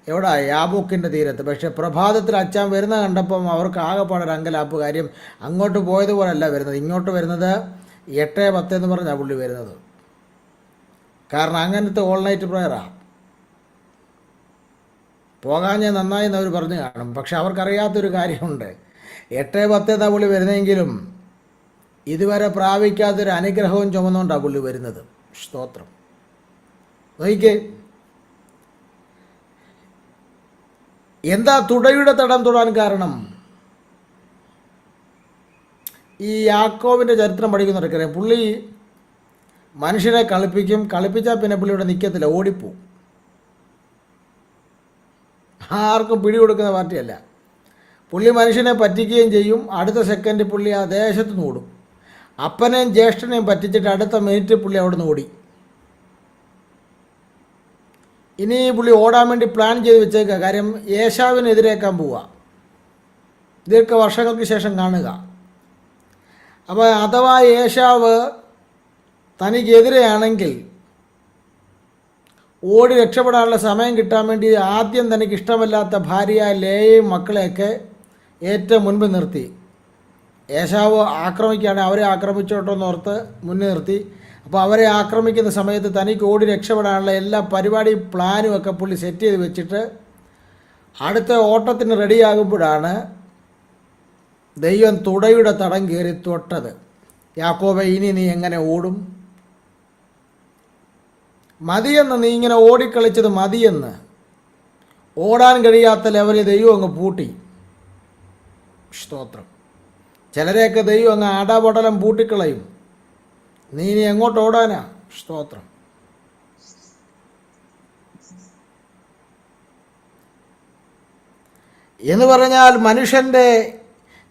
എവിടാ? യാബോക്കിൻ്റെ തീരത്ത്. പക്ഷേ പ്രഭാതത്തിൽ അച്ഛൻ വരുന്ന കണ്ടപ്പം അവർക്ക് ആകെപ്പാടൊരു അങ്കലാപ്പ്. കാര്യം അങ്ങോട്ട് പോയതുപോലല്ല വരുന്നത്, ഇങ്ങോട്ട് വരുന്നത് 8:10 എന്ന് പറഞ്ഞാൽ പുള്ളി വരുന്നത്. കാരണം അങ്ങനത്തെ ഓൾ നൈറ്റ് പ്രയറാണ്. പോകാൻ ഞാൻ നന്നായി എന്നവർ പറഞ്ഞു കാണും. പക്ഷെ അവർക്കറിയാത്തൊരു കാര്യമുണ്ട്. 8:10 എന്നാണ് പുള്ളി വരുന്നതെങ്കിലും ഇതുവരെ പ്രാപിക്കാത്തൊരു അനുഗ്രഹവും ചുമന്നുകൊണ്ടാണ് പുള്ളി വരുന്നത്. സ്തോത്രം. നോക്കിക്കേ, എന്താ തുടയുടെ തടം തൊടാൻ കാരണം? ഈ യാക്കോബിൻ്റെ ചരിത്രം പഠിക്കുന്നവർക്കറിയാം, പുള്ളി മനുഷ്യനെ കളിപ്പിച്ചാൽ പിന്നെ പുള്ളി ഇവിടെ നിൽക്കത്തില്ല, ഓടിപ്പോവും. ആർക്കും പിടികൊടുക്കുന്ന പാർട്ടിയല്ല. പുള്ളി മനുഷ്യനെ പറ്റിക്കുകയും ചെയ്യും. അടുത്ത സെക്കൻഡ് പുള്ളി ആ ദേശത്ത് നിന്ന് ഓടും. അപ്പനെയും ജ്യേഷ്ഠനെയും പറ്റിച്ചിട്ട് അടുത്ത മിനിറ്റ് പുള്ളി അവിടെ നിന്ന് ഓടി. ഇനി പുള്ളി ഓടാൻ വേണ്ടി പ്ലാൻ ചെയ്ത് വെച്ചേക്കുക. കാര്യം ഏശാവിനെതിരേക്കാൻ പോവുക, ഇതൊക്കെ വർഷങ്ങൾക്ക് ശേഷം കാണുക. അപ്പോൾ അഥവാ ഏശാവ് തനിക്കെതിരെയാണെങ്കിൽ ഓടി രക്ഷപ്പെടാനുള്ള സമയം കിട്ടാൻ വേണ്ടി ആദ്യം തനിക്ക് ഇഷ്ടമല്ലാത്ത ഭാര്യ ലേയെയും മക്കളെയൊക്കെ ഏറ്റവും മുൻപ് നിർത്തി. ഏശാവ് ആക്രമിക്കുകയാണെങ്കിൽ അവരെ ആക്രമിച്ചോട്ടെന്ന് ഓർത്ത് മുന്നിൽ നിർത്തി. അപ്പോൾ അവരെ ആക്രമിക്കുന്ന സമയത്ത് തനിക്ക് ഓടി രക്ഷപ്പെടാനുള്ള എല്ലാ പരിപാടിയും പ്ലാനും ഒക്കെ പുള്ളി സെറ്റ് ചെയ്ത് വെച്ചിട്ട് അടുത്ത ഓട്ടത്തിന് റെഡിയാകുമ്പോഴാണ് ദൈവം തുടയുടെ തടം കയറി തൊട്ടത്. യാക്കോബേ, ഇനി നീ എങ്ങനെ ഓടും? മതിയെന്ന്, നീ ഇങ്ങനെ ഓടിക്കളിച്ചത് മതിയെന്ന്. ഓടാൻ കഴിയാത്ത ലെവലിൽ ദൈവം അങ്ങ് പൂട്ടി. സ്തോത്രം. ചിലരെയൊക്കെ ദൈവം അങ്ങ് അടപടലം പൂട്ടിക്കളയും. നീ ഇനി എങ്ങോട്ട് ഓടാനാ? സ്തോത്രം. എന്ന് പറഞ്ഞാൽ മനുഷ്യൻ്റെ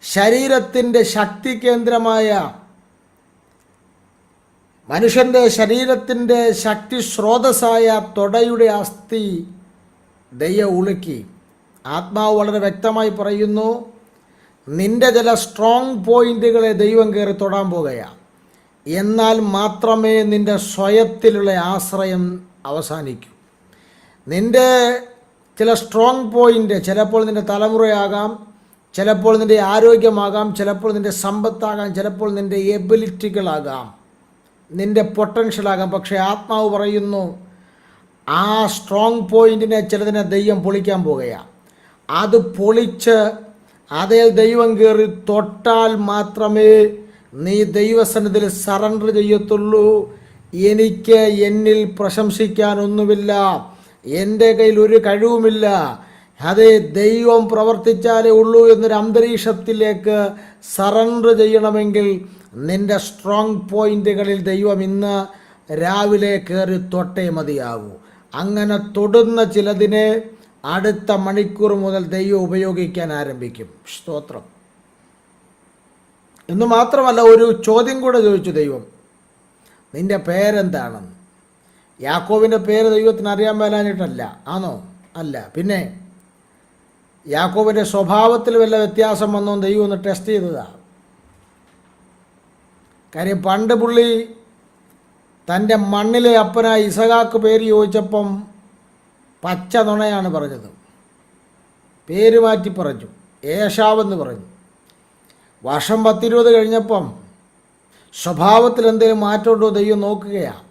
ശരീരത്തിൻ്റെ ശക്തി കേന്ദ്രമായ, മനുഷ്യൻ്റെ ശരീരത്തിൻ്റെ ശക്തി സ്രോതസ്സായ തൊടയുടെ അസ്ഥി ദൈവം ഉളുക്കി. ആത്മാവ് വളരെ വ്യക്തമായി പറയുന്നു, നിൻ്റെ ചില സ്ട്രോങ് പോയിന്റുകളെ ദൈവം കയറി തൊടാൻ പോകുകയാണ്. എന്നാൽ മാത്രമേ നിൻ്റെ സ്വയത്തിലുള്ള ആശ്രയം അവസാനിക്കൂ. നിൻ്റെ ചില സ്ട്രോങ് പോയിൻ്റ് ചിലപ്പോൾ നിൻ്റെ തലമുറയാകാം, ചിലപ്പോൾ നിൻ്റെ ആരോഗ്യമാകാം, ചിലപ്പോൾ നിൻ്റെ സമ്പത്താകാം, ചിലപ്പോൾ നിൻ്റെ എബിലിറ്റികളാകാം, നിൻ്റെ പൊട്ടൻഷ്യലാകാം. പക്ഷേ ആത്മാവ് പറയുന്നു, ആ സ്ട്രോങ് പോയിൻറ്റിനെ ചിലതിനെ ദൈവം പൊളിക്കാൻ പോകുകയാണ്. അത് പൊളിച്ച് അതിൽ ദൈവം കയറി തൊട്ടാൽ മാത്രമേ നീ ദൈവസന്നിധിയിൽ സറണ്ടർ ചെയ്യത്തുള്ളൂ. എനിക്ക് എന്നിൽ പ്രശംസിക്കാനൊന്നുമില്ല, എൻ്റെ കയ്യിൽ ഒരു കഴിവുമില്ല, അത് ദൈവം പ്രവർത്തിച്ചാലേ ഉള്ളൂ എന്നൊരു അന്തരീക്ഷത്തിലേക്ക് സറണ്ടർ ചെയ്യണമെങ്കിൽ നിൻ്റെ സ്ട്രോങ് പോയിന്റുകളിൽ ദൈവം ഇന്ന് രാവിലെ കയറി തൊട്ടേ മതിയാകൂ. അങ്ങനെ തൊടുന്ന ചിലതിനെ അടുത്ത മണിക്കൂർ മുതൽ ദൈവം ഉപയോഗിക്കാൻ ആരംഭിക്കും. സ്തോത്രം. എന്ന് മാത്രമല്ല, ഒരു ചോദ്യം കൂടെ ചോദിച്ചു ദൈവം, നിൻ്റെ പേരെന്താണെന്ന്. യാക്കോബിൻ്റെ പേര് ദൈവത്തിന് അറിയാൻ മേലാഞ്ഞിട്ടല്ല, ആണോ? അല്ല. പിന്നെ യാക്കോബിൻ്റെ സ്വഭാവത്തിൽ വല്ല വ്യത്യാസം വന്നോ ദൈവം ഒന്ന് ടെസ്റ്റ് ചെയ്തതാണ്. കാര്യം പണ്ട് പുള്ളി തൻ്റെ മണ്ണിലെ അപ്പനായ ഇസഹാക്ക് പേര് ചോദിച്ചപ്പം പച്ച നുണയാണ് പറഞ്ഞത്. പേര് മാറ്റി പറഞ്ഞു, ഏശാവെന്ന് പറഞ്ഞു. വർഷം 10-20 കഴിഞ്ഞപ്പം സ്വഭാവത്തിൽ എന്തെങ്കിലും മാറ്റമുണ്ടോ ദൈവം നോക്കുകയാണ്.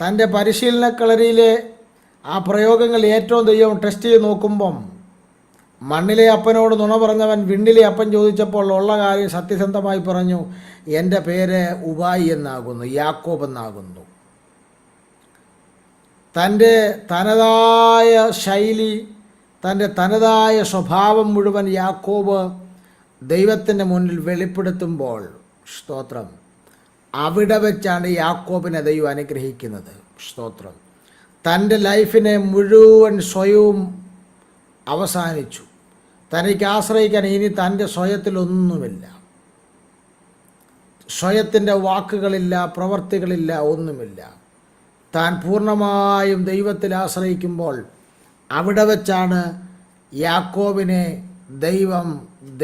തൻ്റെ പരിശീലന കളരിയിലെ ആ പ്രയോഗങ്ങൾ ഏറ്റവും ദൈവം ടെസ്റ്റ് ചെയ്ത് നോക്കുമ്പം മണ്ണിലെ അപ്പനോട് നുണ പറഞ്ഞവൻ വിണ്ണിലെ അപ്പൻ ചോദിച്ചപ്പോൾ ഉള്ള കാര്യം സത്യസന്ധമായി പറഞ്ഞു, എൻ്റെ പേര് ഉബായി എന്നാകുന്നു, യാക്കോബ് എന്നാകുന്നു. തൻ്റെ തനതായ ശൈലി, തൻ്റെ തനതായ സ്വഭാവം മുഴുവൻ യാക്കോബ് ദൈവത്തിൻ്റെ മുന്നിൽ വെളിപ്പെടുത്തുമ്പോൾ, സ്തോത്രം, അവിടെ വെച്ചാണ് യാക്കോബിനെ ദൈവം അനുഗ്രഹിക്കുന്നത്. സ്തോത്രം. തൻ്റെ ലൈഫിനെ മുഴുവൻ സ്വയവും അവസാനിച്ചു. തനിക്ക് ആശ്രയിക്കാൻ ഇനി തൻ്റെ സ്വയത്തിലൊന്നുമില്ല. സ്വയത്തിൻ്റെ വാക്കുകളില്ല, പ്രവർത്തികളില്ല, ഒന്നുമില്ല. താൻ പൂർണ്ണമായും ദൈവത്തിൽ ആശ്രയിക്കുമ്പോൾ അവിടെ വെച്ചാണ് യാക്കോബിനെ ദൈവം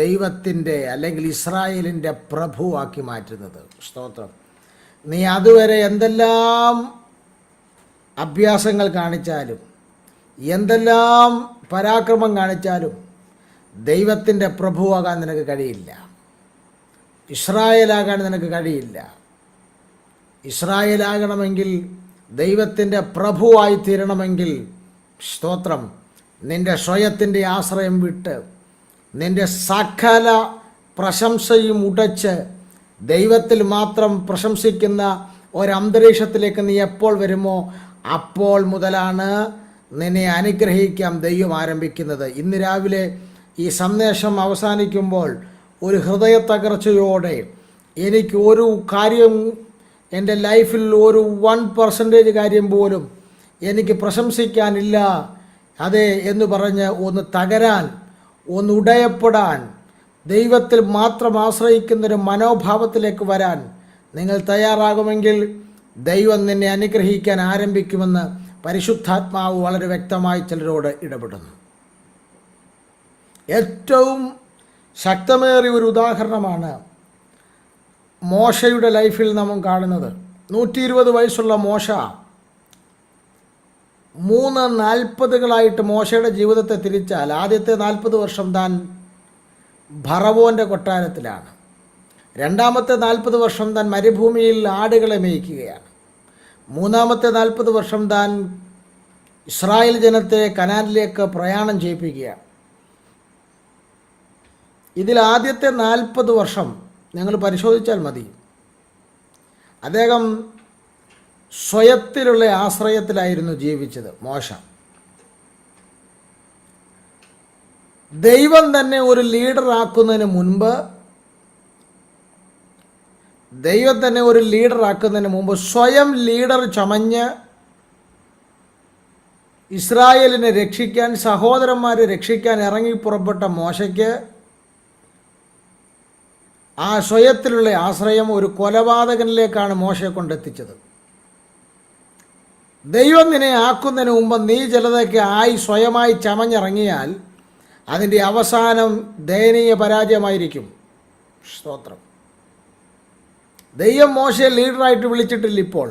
ദൈവത്തിൻ്റെ അല്ലെങ്കിൽ ഇസ്രായേലിൻ്റെ പ്രഭുവാക്കി മാറ്റുന്നത്. സ്തോത്രം. നീ അതുവരെ എന്തെല്ലാം അഭ്യാസങ്ങൾ കാണിച്ചാലും എന്തെല്ലാം പരാക്രമം കാണിച്ചാലും ദൈവത്തിൻ്റെ പ്രഭുവാകാൻ നിനക്ക് കഴിയില്ല. ഇസ്രായേലാകാൻ നിനക്ക് കഴിയില്ല. ഇസ്രായേലാകണമെങ്കിൽ ദൈവത്തിൻ്റെ പ്രഭുവായി തീരണമെങ്കിൽ സ്തോത്രം, നിൻ്റെ സ്വയത്തിൻ്റെ ആശ്രയം വിട്ട് നിൻ്റെ സകല പ്രശംസയും ഉടച്ച് ദൈവത്തിൽ മാത്രം പ്രശംസിക്കുന്ന ഒരന്തരീക്ഷത്തിലേക്ക് നീ എപ്പോൾ വരുമോ അപ്പോൾ മുതലാണ് നിന്നെ അനുഗ്രഹിക്കാം ദൈവം ആരംഭിക്കുന്നത്. ഇന്ന് രാവിലെ ഈ സന്ദേശം അവസാനിക്കുമ്പോൾ ഒരു ഹൃദയ തകർച്ചയോടെ എനിക്ക് ഒരു കാര്യം എൻ്റെ ലൈഫിൽ ഒരു 1% കാര്യം പോലും എനിക്ക് പ്രശംസിക്കാനില്ല അതെ എന്ന് പറഞ്ഞ് ഒന്ന് തകരാൻ, ഒന്ന് ഉടയപ്പെടാൻ, ദൈവത്തിൽ മാത്രം ആശ്രയിക്കുന്നൊരു മനോഭാവത്തിലേക്ക് വരാൻ നിങ്ങൾ തയ്യാറാകുമെങ്കിൽ ദൈവം നിന്നെ അനുഗ്രഹിക്കാൻ ആരംഭിക്കുമെന്ന് പരിശുദ്ധാത്മാവ് വളരെ വ്യക്തമായി ചിലരോട് ഇടപെടുന്നു. ഏറ്റവും ശക്തമേറിയ ഒരു ഉദാഹരണമാണ് മോശയുടെ ലൈഫിൽ നാം കാണുന്നത്. 120 വയസ്സുള്ള മോശ 3 മോശയുടെ ജീവിതത്തെ തിരിച്ചാൽ ആദ്യത്തെ 40 വർഷം താൻ ഫറവോൻ്റെ കൊട്ടാരത്തിലാണ്. രണ്ടാമത്തെ 40 വർഷം താൻ മരുഭൂമിയിൽ ആടുകളെ മേയ്ക്കുകയാണ്. മൂന്നാമത്തെ 40 വർഷം താൻ ഇസ്രായേൽ ജനത്തെ കനാനിലേക്ക് പ്രയാണം ചെയ്യിപ്പിക്കുകയാണ്. ഇതിൽ ആദ്യത്തെ 40 വർഷം നിങ്ങൾ പരിശോധിച്ചാൽ മതി, അദ്ദേഹം സ്വയത്തിലുള്ള ആശ്രയത്തിലായിരുന്നു ജീവിച്ചത്. മോശ ദൈവം തന്നെ ഒരു ലീഡറാക്കുന്നതിന് മുമ്പ് സ്വയം ലീഡർ ചമഞ്ഞ് ഇസ്രായേലിനെ രക്ഷിക്കാൻ, സഹോദരന്മാരെ രക്ഷിക്കാൻ ഇറങ്ങി പുറപ്പെട്ട മോശയ്ക്ക് ആ സ്വയത്തിലുള്ള ആശ്രയം ഒരു കൊലപാതകനിലേക്കാണ് മോശയെ കൊണ്ടെത്തിച്ചത്. ദൈവം നിന്നെ ആക്കുന്നതിന് മുമ്പ് നീ ചിലതൊക്കെ സ്വയമായി ചമഞ്ഞിറങ്ങിയാൽ അതിൻ്റെ അവസാനം ദയനീയ പരാജയമായിരിക്കും. സ്തോത്രം. ദൈവം മോശയെ ലീഡറായിട്ട് വിളിച്ചിട്ടില്ല. ഇപ്പോൾ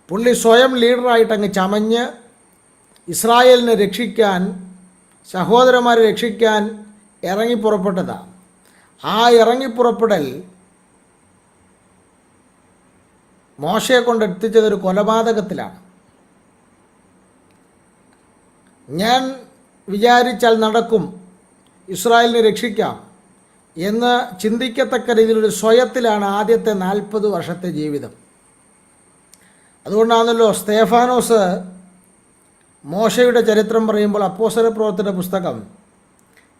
പുള്ളി സ്വയം ലീഡറായിട്ട് അങ്ങ് ചമഞ്ഞ് ഇസ്രായേലിനെ രക്ഷിക്കാൻ, സഹോദരന്മാരെ രക്ഷിക്കാൻ ഇറങ്ങിപ്പുറപ്പെട്ടതാണ്. ആ ഇറങ്ങിപ്പുറപ്പെടൽ മോശയെ കൊണ്ടെത്തിച്ചതൊരു കൊലപാതകത്തിലാണ്. ഞാൻ വിചാരിച്ചാൽ നടക്കും, ഇസ്രായേലിനെ രക്ഷിക്കാം എന്ന് ചിന്തിക്കത്തക്ക രീതിയിലൊരു സ്വയത്തിലാണ് ആദ്യത്തെ 40 വർഷത്തെ ജീവിതം. അതുകൊണ്ടാണല്ലോ സ്തേഫാനോസ് മോശയുടെ ചരിത്രം പറയുമ്പോൾ അപ്പോസ്തലപ്രവൃത്തിയുടെ പുസ്തകം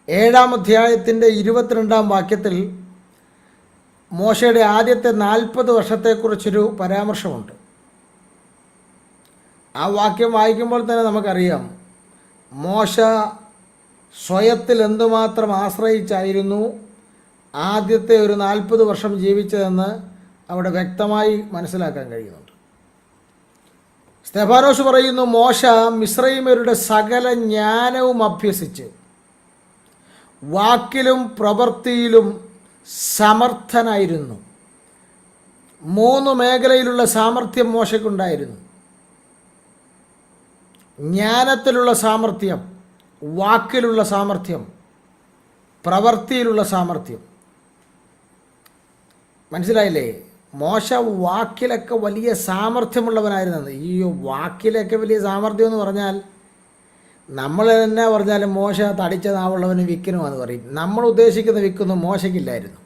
7-ാം അധ്യായത്തിൻ്റെ 22-ാം വാക്യത്തിൽ മോശയുടെ ആദ്യത്തെ 40 വർഷത്തെക്കുറിച്ചൊരു പരാമർശമുണ്ട്. ആ വാക്യം വായിക്കുമ്പോൾ തന്നെ നമുക്കറിയാം മോശ സ്വയത്തിൽ എന്തുമാത്രം ആശ്രയിച്ചായിരുന്നു ആദ്യത്തെ ഒരു 40 വർഷം ജീവിച്ചതെന്ന് അവിടെ വ്യക്തമായി മനസ്സിലാക്കാൻ കഴിയുന്നുണ്ട്. സ്തെഫാനോസ് പറയുന്നു, മോശ മിസ്രയീമ്യരുടെ സകല ജ്ഞാനവും അഭ്യസിച്ച് വാക്കിലും പ്രവൃത്തിയിലും സമർത്ഥനായിരുന്നു. 3 മേഖലയിലുള്ള സാമർഥ്യം മോശയ്ക്കുണ്ടായിരുന്നു. ജ്ഞാനത്തിലുള്ള സാമർഥ്യം, വാക്കിലുള്ള സാമർഥ്യം, പ്രവൃത്തിയിലുള്ള സാമർഥ്യം. മനസ്സിലായില്ലേ? മോശ വാക്കിലൊക്കെ വലിയ സാമർഥ്യമുള്ളവനായിരുന്നത്. ഈ വാക്കിലൊക്കെ വലിയ സാമർഥ്യം എന്ന് പറഞ്ഞാൽ നമ്മൾ തന്നെ പറഞ്ഞാലും മോശ തടിച്ച നാവുള്ളവന് വിക്കനുമാണെന്ന് പറയും. നമ്മൾ ഉദ്ദേശിക്കുന്ന വിക്കൊന്നും മോശയ്ക്കില്ലായിരുന്നു.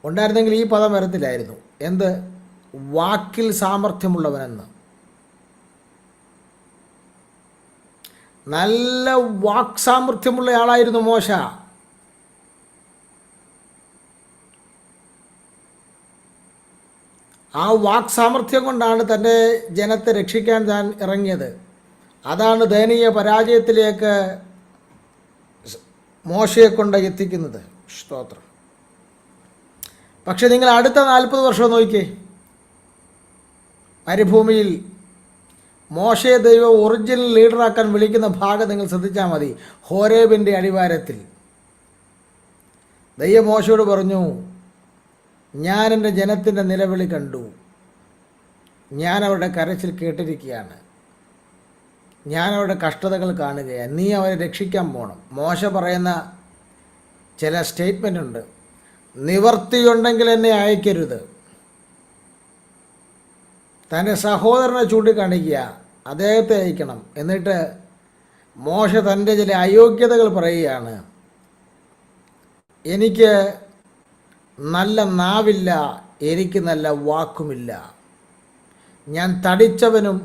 ഉണ്ടായിരുന്നെങ്കിൽ ഈ പദം വരത്തില്ലായിരുന്നു. എന്ത്? വാക്കിൽ സാമർഥ്യമുള്ളവനെന്ന്. നല്ല വാക് സാമർഥ്യമുള്ള ആളായിരുന്നു മോശ. ആ വാക് സാമർഥ്യം കൊണ്ടാണ് തൻ്റെ ജനത്തെ രക്ഷിക്കാൻ താൻ ഇറങ്ങിയത്. അതാണ് ദയനീയ പരാജയത്തിലേക്ക് മോശയെ കൊണ്ട് എത്തിക്കുന്നത്. സ്തോത്രം. പക്ഷെ നിങ്ങൾ അടുത്ത 40 വർഷം നോക്കിക്കേ. മരുഭൂമിയിൽ മോശയെ ദൈവം ഒറിജിനൽ ലീഡറാക്കാൻ വിളിക്കുന്ന ഭാഗം നിങ്ങൾ ശ്രദ്ധിച്ചാൽ മതി. ഹോരേബിൻ്റെ അടിവാരത്തിൽ ദൈവം മോശയോട് പറഞ്ഞു, ഞാൻ എൻ്റെ ജനത്തിൻ്റെ നിലവിളി കണ്ടു, ഞാൻ അവരുടെ കരച്ചിൽ കേട്ടിരിക്കുകയാണ്, ഞാൻ അവരുടെ കഷ്ടതകൾ കാണുകയാണ്, നീ അവരെ രക്ഷിക്കാൻ പോകണം. മോശ പറയുന്ന ചില സ്റ്റേറ്റ്മെൻ്റ് ഉണ്ട്. നിവർത്തിയുണ്ടെങ്കിൽ എന്നെ അയക്കരുത്. തൻ്റെ സഹോദരനെ ചൂണ്ടിക്കാണിക്കുക, അദ്ദേഹത്തെ അയക്കണം. എന്നിട്ട് മോശ തൻ്റെ ചില അയോഗ്യതകൾ പറയുകയാണ്. എനിക്ക് നല്ല നാവില്ല, എനിക്ക് നല്ല വാക്കുമില്ല, ഞാൻ തടിച്ചവനും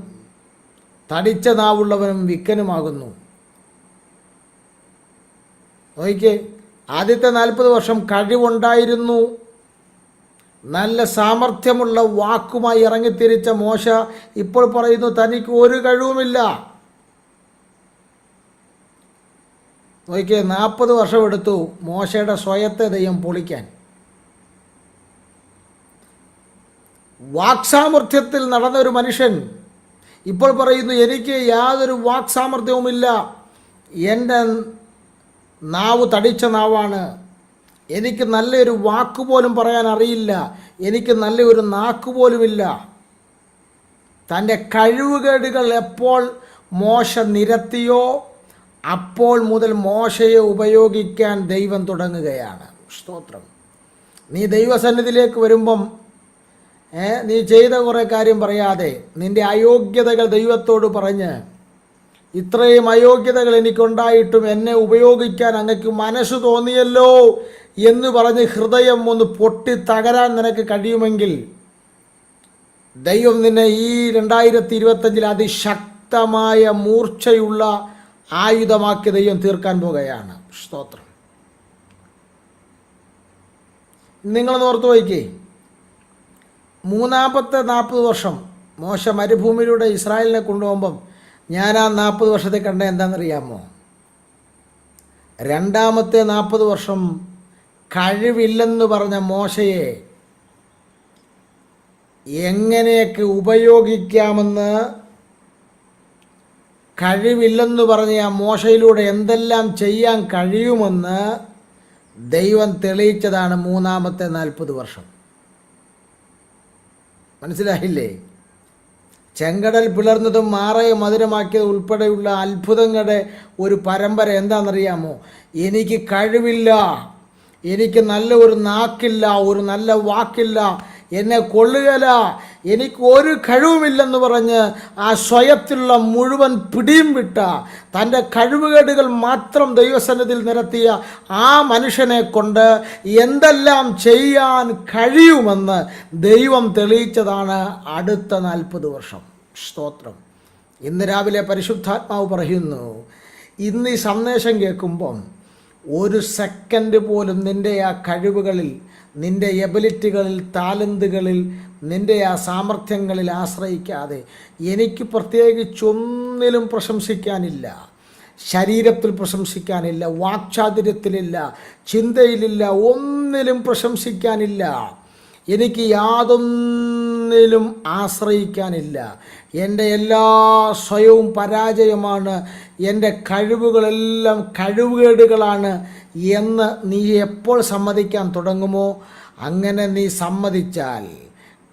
തടിച്ച നാവുള്ളവനും വിക്കനുമാകുന്നു. നോക്കിക്കേ, ആദ്യത്തെ 40 വർഷം കഴിവുണ്ടായിരുന്നു, നല്ല സാമർഥ്യമുള്ള വാക്കുമായി ഇറങ്ങിത്തിരിച്ച മോശ ഇപ്പോൾ പറയുന്നു തനിക്ക് ഒരു കഴിവുമില്ല. നോക്കിക്കേ, 40 വർഷം എടുത്തു മോശയുടെ സ്വയത്തെ ദൈവം പൊളിക്കാൻ. വാക്സാമർഥ്യത്തിൽ നടന്നൊരു മനുഷ്യൻ ഇപ്പോൾ പറയുന്നു എനിക്ക് യാതൊരു വാക്സാമർഥ്യവുമില്ല, എൻ്റെ നാവ് തടിച്ച നാവാണ്, എനിക്ക് നല്ലൊരു വാക്കുപോലും പറയാൻ അറിയില്ല, എനിക്ക് നല്ലൊരു നാക്കുപോലുമില്ല. തൻ്റെ കഴിവുകേടുകൾ എപ്പോൾ മോശ നിരത്തിയോ അപ്പോൾ മുതൽ മോശയെ ഉപയോഗിക്കാൻ ദൈവം തുടങ്ങുകയാണ്. സ്തോത്രം. നീ ദൈവസന്നിധിയിലേക്ക് വരുമ്പം നീ ചെയ്ത കുറേ കാര്യം പറയാതെ നിൻ്റെ അയോഗ്യതകൾ ദൈവത്തോട് പറഞ്ഞ്, ഇത്രയും അയോഗ്യതകൾ എനിക്കുണ്ടായിട്ടും എന്നെ ഉപയോഗിക്കാൻ അങ്ങക്ക് മനസ്സ് തോന്നിയല്ലോ എന്ന് പറഞ്ഞ് ഹൃദയം ഒന്ന് പൊട്ടി തകരാൻ നിനക്ക് കഴിയുമെങ്കിൽ ദൈവം നിന്നെ ഈ 2025 അതിശക്തമായ മൂർച്ചയുള്ള ആയുധമാക്കി ദൈവം തീർക്കാൻ പോകുകയാണ്. സ്തോത്രം. നിങ്ങളൊന്ന് ഓർത്ത് വയ്ക്കേ, മൂന്നാമത്തെ 40 വർഷം മോശ മരുഭൂമിയിലൂടെ ഇസ്രായേലിനെ കൊണ്ടുപോകുമ്പം ഞാൻ ആ 40 വർഷത്തെ കണ്ട എന്താണെന്നറിയാമോ? രണ്ടാമത്തെ 40 വർഷം കഴിവില്ലെന്ന് പറഞ്ഞ മോശയെ എങ്ങനെയൊക്കെ ഉപയോഗിക്കാമെന്ന്, കഴിവില്ലെന്ന് പറഞ്ഞ ആ മോശയിലൂടെ എന്തെല്ലാം ചെയ്യാൻ കഴിയുമെന്ന് ദൈവം തെളിയിച്ചതാണ് മൂന്നാമത്തെ 40 വർഷം. മനസ്സിലായില്ലേ? ചെങ്കടൽ പിളർന്നതും മാറയെ മധുരമാക്കിയത് ഉൾപ്പെടെയുള്ള അത്ഭുതങ്ങളുടെ ഒരു പരമ്പര എന്താണെന്നറിയാമോ? എനിക്ക് കഴിവില്ല, എനിക്ക് നല്ല ഒരു നാക്കില്ല, ഒരു നല്ല വാക്കില്ല, എന്നെ കൊള്ളുകയില്ല, എനിക്ക് ഒരു കഴിവുമില്ലെന്ന് പറഞ്ഞ് ആ സ്വയത്തിലുള്ള മുഴുവൻ പിടിയും വിട്ട, തൻ്റെ കഴിവുകേടുകൾ മാത്രം ദൈവസന്നിധിയിൽ നിരത്തിയ ആ മനുഷ്യനെ കൊണ്ട് എന്തെല്ലാം ചെയ്യാൻ കഴിയുമെന്ന് ദൈവം തെളിയിച്ചതാണ് അടുത്ത 40 വർഷം. സ്തോത്രം. ഇന്ന് രാവിലെ പരിശുദ്ധാത്മാവ് പറയുന്നു, ഇന്ന് ഈ സന്ദേശം കേൾക്കുമ്പം ഒരു സെക്കൻഡ് പോലും നിൻ്റെ ആ കഴിവുകളിൽ, നിൻ്റെ എബിലിറ്റികളിൽ, താലന്തുകളിൽ, നിൻ്റെ ആ സാമർഥ്യങ്ങളിൽ ആശ്രയിക്കാതെ, എനിക്ക് പ്രത്യേകിച്ചൊന്നിലും പ്രശംസിക്കാനില്ല, ശരീരത്തിൽ പ്രശംസിക്കാനില്ല, വാക്ചാതുര്യത്തിലില്ല, ചിന്തയിലില്ല, ഒന്നിലും പ്രശംസിക്കാനില്ല, എനിക്ക് യാതൊന്നിലും ആശ്രയിക്കാനില്ല, എൻ്റെ എല്ലാ സ്വയവും പരാജയമാണ്, എൻ്റെ കഴിവുകളെല്ലാം കഴിവുകേടുകളാണ് എന്ന് നീ എപ്പോൾ സമ്മതിക്കാൻ തുടങ്ങുമോ, അങ്ങനെ നീ സമ്മതിച്ചാൽ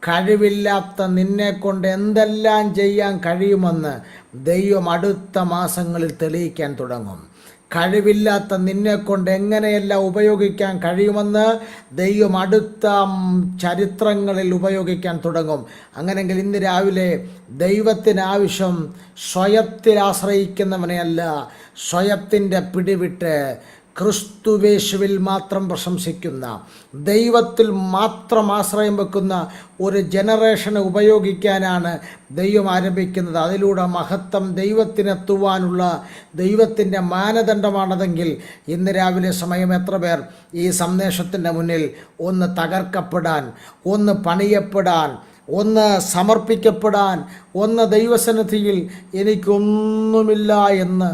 കഴിവില്ലാത്ത നിന്നെക്കൊണ്ട് എന്തെല്ലാം ചെയ്യാൻ കഴിയുമെന്ന് ദൈവം അടുത്ത മാസങ്ങളിൽ തെളിയിക്കാൻ തുടങ്ങും. കഴിവില്ലാത്ത നിന്നെക്കൊണ്ട് എങ്ങനെയെല്ലാം ഉപയോഗിക്കാൻ കഴിയുമെന്ന് ദൈവം അടുത്ത ചരിത്രങ്ങളിൽ ഉപയോഗിക്കാൻ തുടങ്ങും. അങ്ങനെയെങ്കിൽ ഇന്ന് രാവിലെ ദൈവത്തിന് ആവശ്യം സ്വയത്തിൽ ആശ്രയിക്കുന്നവനെയല്ല, സ്വയത്തിൻ്റെ പിടിവിട്ട് ക്രിസ്തുവേശുവിൽ മാത്രം പ്രശംസിക്കുന്ന, ദൈവത്തിൽ മാത്രം ആശ്രയം വെക്കുന്ന ഒരു ജനറേഷനെ ഉപയോഗിക്കാനാണ് ദൈവം ആരംഭിക്കുന്നത്. അതിലൂടെ മഹത്വം ദൈവത്തിനെത്തുവാനുള്ള ദൈവത്തിൻ്റെ മാനദണ്ഡമാണതെങ്കിൽ ഇന്ന് രാവിലെ സമയം എത്ര പേർ ഈ സന്ദേശത്തിൻ്റെ മുന്നിൽ ഒന്ന് തകർക്കപ്പെടാൻ, ഒന്ന് പണിയപ്പെടാൻ, ഒന്ന് സമർപ്പിക്കപ്പെടാൻ, ഒന്ന് ദൈവസന്നിധിയിൽ എനിക്കൊന്നുമില്ല എന്ന്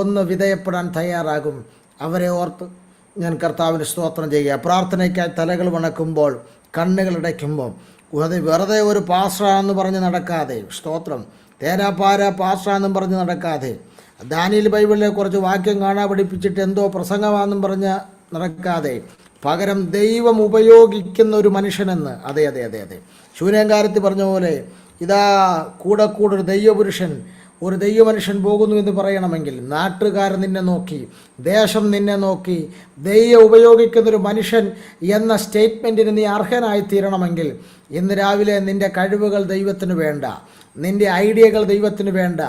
ഒന്ന് വിധേയപ്പെടാൻ തയ്യാറാകും? അവരെ ഓർത്ത് ഞാൻ കർത്താവിന് സ്തോത്രം ചെയ്യുക. പ്രാർത്ഥനയ്ക്കായി തലകൾ വണക്കുമ്പോൾ, കണ്ണുകൾ അടയ്ക്കുമ്പോൾ, അത് വെറുതെ ഒരു പാസ്റ്ററാണെന്ന് പറഞ്ഞ് നടക്കാതെ, സ്തോത്രം, തേരാപ്പാര പാസ്റ്റാന്നും പറഞ്ഞ് നടക്കാതെ, ദാനിയേൽ ബൈബിളിലെ കുറച്ച് വാക്യം കാണാൻ പഠിപ്പിച്ചിട്ട് എന്തോ പ്രസംഗമാണെന്നും പറഞ്ഞ് നടക്കാതെ, പകരം ദൈവം ഉപയോഗിക്കുന്ന ഒരു മനുഷ്യനെന്ന്, അതെ അതെ അതെ അതെ ശൂന്യകാരത്തിൽ പറഞ്ഞ പോലെ, ഇതാ കൂടെ ഒരു ദൈവപുരുഷൻ, ഒരു ദൈവമനുഷ്യൻ പോകുന്നു എന്ന് പറയണമെങ്കിൽ നാട്ടുകാർ നിന്നെ നോക്കി, ദേശം നിന്നെ നോക്കി, ദൈവം ഉപയോഗിക്കുന്നൊരു മനുഷ്യൻ എന്ന സ്റ്റേറ്റ്മെൻറ്റിന് നീ അർഹനായി തീരണമെങ്കിൽ ഇന്ന് രാവിലെ നിൻ്റെ കഴിവുകൾ ദൈവത്തിന് വേണ്ട, നിൻ്റെ ഐഡിയകൾ ദൈവത്തിന് വേണ്ട,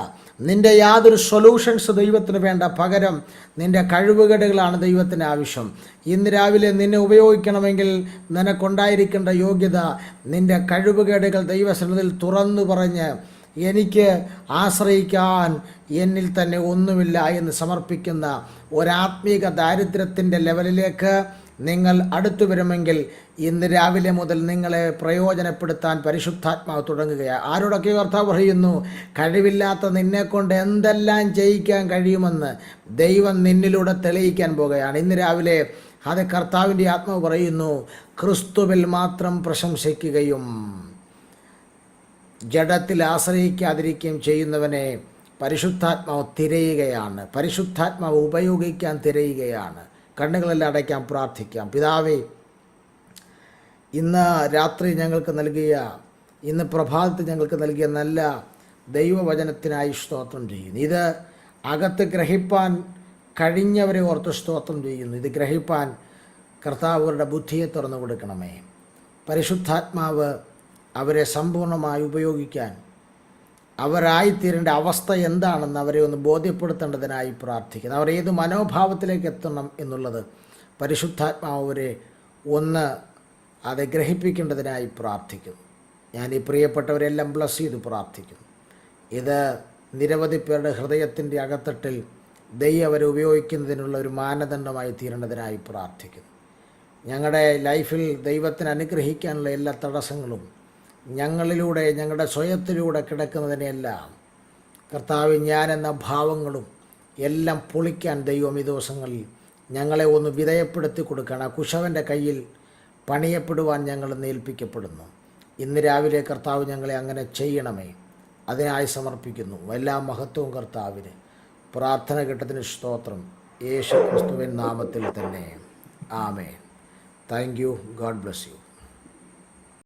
നിൻ്റെ യാതൊരു സൊല്യൂഷൻസ് ദൈവത്തിന് വേണ്ട. പകരം നിൻ്റെ കഴിവുകേടുകളാണ് ദൈവത്തിന് ആവശ്യം. ഇന്ന് രാവിലെ നിന്നെ ഉപയോഗിക്കണമെങ്കിൽ നിനക്കുണ്ടായിരിക്കേണ്ട യോഗ്യത നിൻ്റെ കഴിവുകേടുകൾ ദൈവസന്നിധിയിൽ തുറന്നു പറഞ്ഞ് എനിക്ക് ആശ്രയിക്കാൻ എന്നിൽ തന്നെ ഒന്നുമില്ല എന്ന് സമർപ്പിക്കുന്ന ഒരാത്മീക ദാരിദ്ര്യത്തിൻ്റെ ലെവലിലേക്ക് നിങ്ങൾ അടുത്തു വരുമെങ്കിൽ ഇന്ന് രാവിലെ മുതൽ നിങ്ങളെ പ്രയോജനപ്പെടുത്താൻ പരിശുദ്ധാത്മാവ് തുടങ്ങുകയാണ്. ആരോടൊക്കെ കർത്താവ് പറയുന്നു, കഴിവില്ലാത്ത നിന്നെക്കൊണ്ട് എന്തെല്ലാം ചെയ്യിക്കാൻ കഴിയുമെന്ന് ദൈവം നിന്നിലൂടെ തെളിയിക്കാൻ പോകുകയാണ്. ഇന്ന് രാവിലെ അത് കർത്താവിൻ്റെ ആത്മാവ് പറയുന്നു, ക്രിസ്തുവിൽ മാത്രം പ്രശംസിക്കുകയും ജഡത്തിൽ ആശ്രയിക്കാതിരിക്കുകയും ചെയ്യുന്നവനെ പരിശുദ്ധാത്മാവ് തിരയുകയാണ്. പരിശുദ്ധാത്മാവ് ഉപയോഗിക്കാൻ തിരയുകയാണ്. കണ്ണുകളെല്ലാം അടയ്ക്കാൻ പ്രാർത്ഥിക്കാം. പിതാവേ, ഇന്ന് രാത്രി ഞങ്ങൾക്ക് നൽകിയ, ഇന്ന് പ്രഭാതത്തിൽ ഞങ്ങൾക്ക് നൽകിയ നല്ല ദൈവവചനത്തിനായി സ്തോത്രം ചെയ്യുന്നു. ഇത് അകത്ത് ഗ്രഹിപ്പാൻ കഴിഞ്ഞവരെ ഓർത്ത് സ്തോത്രം ചെയ്യുന്നു. ഇത് ഗ്രഹിപ്പാൻ കർത്താവരുടെ ബുദ്ധിയെ തുറന്നു കൊടുക്കണമേ. പരിശുദ്ധാത്മാവ് അവരെ സമ്പൂർണ്ണമായി ഉപയോഗിക്കാൻ, അവരായിത്തീരേണ്ട അവസ്ഥ എന്താണെന്ന് അവരെ ഒന്ന് ബോധ്യപ്പെടുത്തേണ്ടതിനായി പ്രാർത്ഥിക്കുന്നു. അവർ ഏത് മനോഭാവത്തിലേക്ക് എത്തണം എന്നുള്ളത് പരിശുദ്ധാത്മാവ് അവരെ ഒന്ന് അത് ഗ്രഹിപ്പിക്കേണ്ടതിനായി പ്രാർത്ഥിക്കുന്നു. ഞാൻ ഈ പ്രിയപ്പെട്ടവരെല്ലാം ബ്ലസ് ചെയ്ത് പ്രാർത്ഥിക്കുന്നു. ഇത് നിരവധി പേരുടെ ഹൃദയത്തിൻ്റെ അകത്തട്ടിൽ ദൈവം അവരെ ഉപയോഗിക്കുന്നതിനുള്ള ഒരു മാനദണ്ഡമായി തീരേണ്ടതിനായി പ്രാർത്ഥിക്കുന്നു. ഞങ്ങളുടെ ലൈഫിൽ ദൈവത്തിന് അനുഗ്രഹിക്കാനുള്ള എല്ലാ തടസ്സങ്ങളും ഞങ്ങളിലൂടെ, ഞങ്ങളുടെ സ്വയത്തിലൂടെ കിടക്കുന്നതിനെല്ലാം കർത്താവ്, ഞാനെന്ന ഭാവങ്ങളും എല്ലാം പൊളിക്കാൻ ദൈവം ഈ ദിവസങ്ങളിൽ ഞങ്ങളെ ഒന്ന് വിധേയപ്പെടുത്തി കൊടുക്കണം. ആ കുശവൻ്റെ കയ്യിൽ പണിയപ്പെടുവാൻ ഞങ്ങൾ ഏൽപ്പിക്കപ്പെടുന്നു. ഇന്ന് രാവിലെ കർത്താവ് ഞങ്ങളെ അങ്ങനെ ചെയ്യണമേ. അതിനായി സമർപ്പിക്കുന്നു. എല്ലാ മഹത്വവും കർത്താവിന്. പ്രാർത്ഥന ഘട്ടത്തിന് സ്തോത്രം. യേശു ക്രിസ്തുവിൻ നാമത്തിൽ തന്നെ. ആമേൻ. Thank you. God bless U.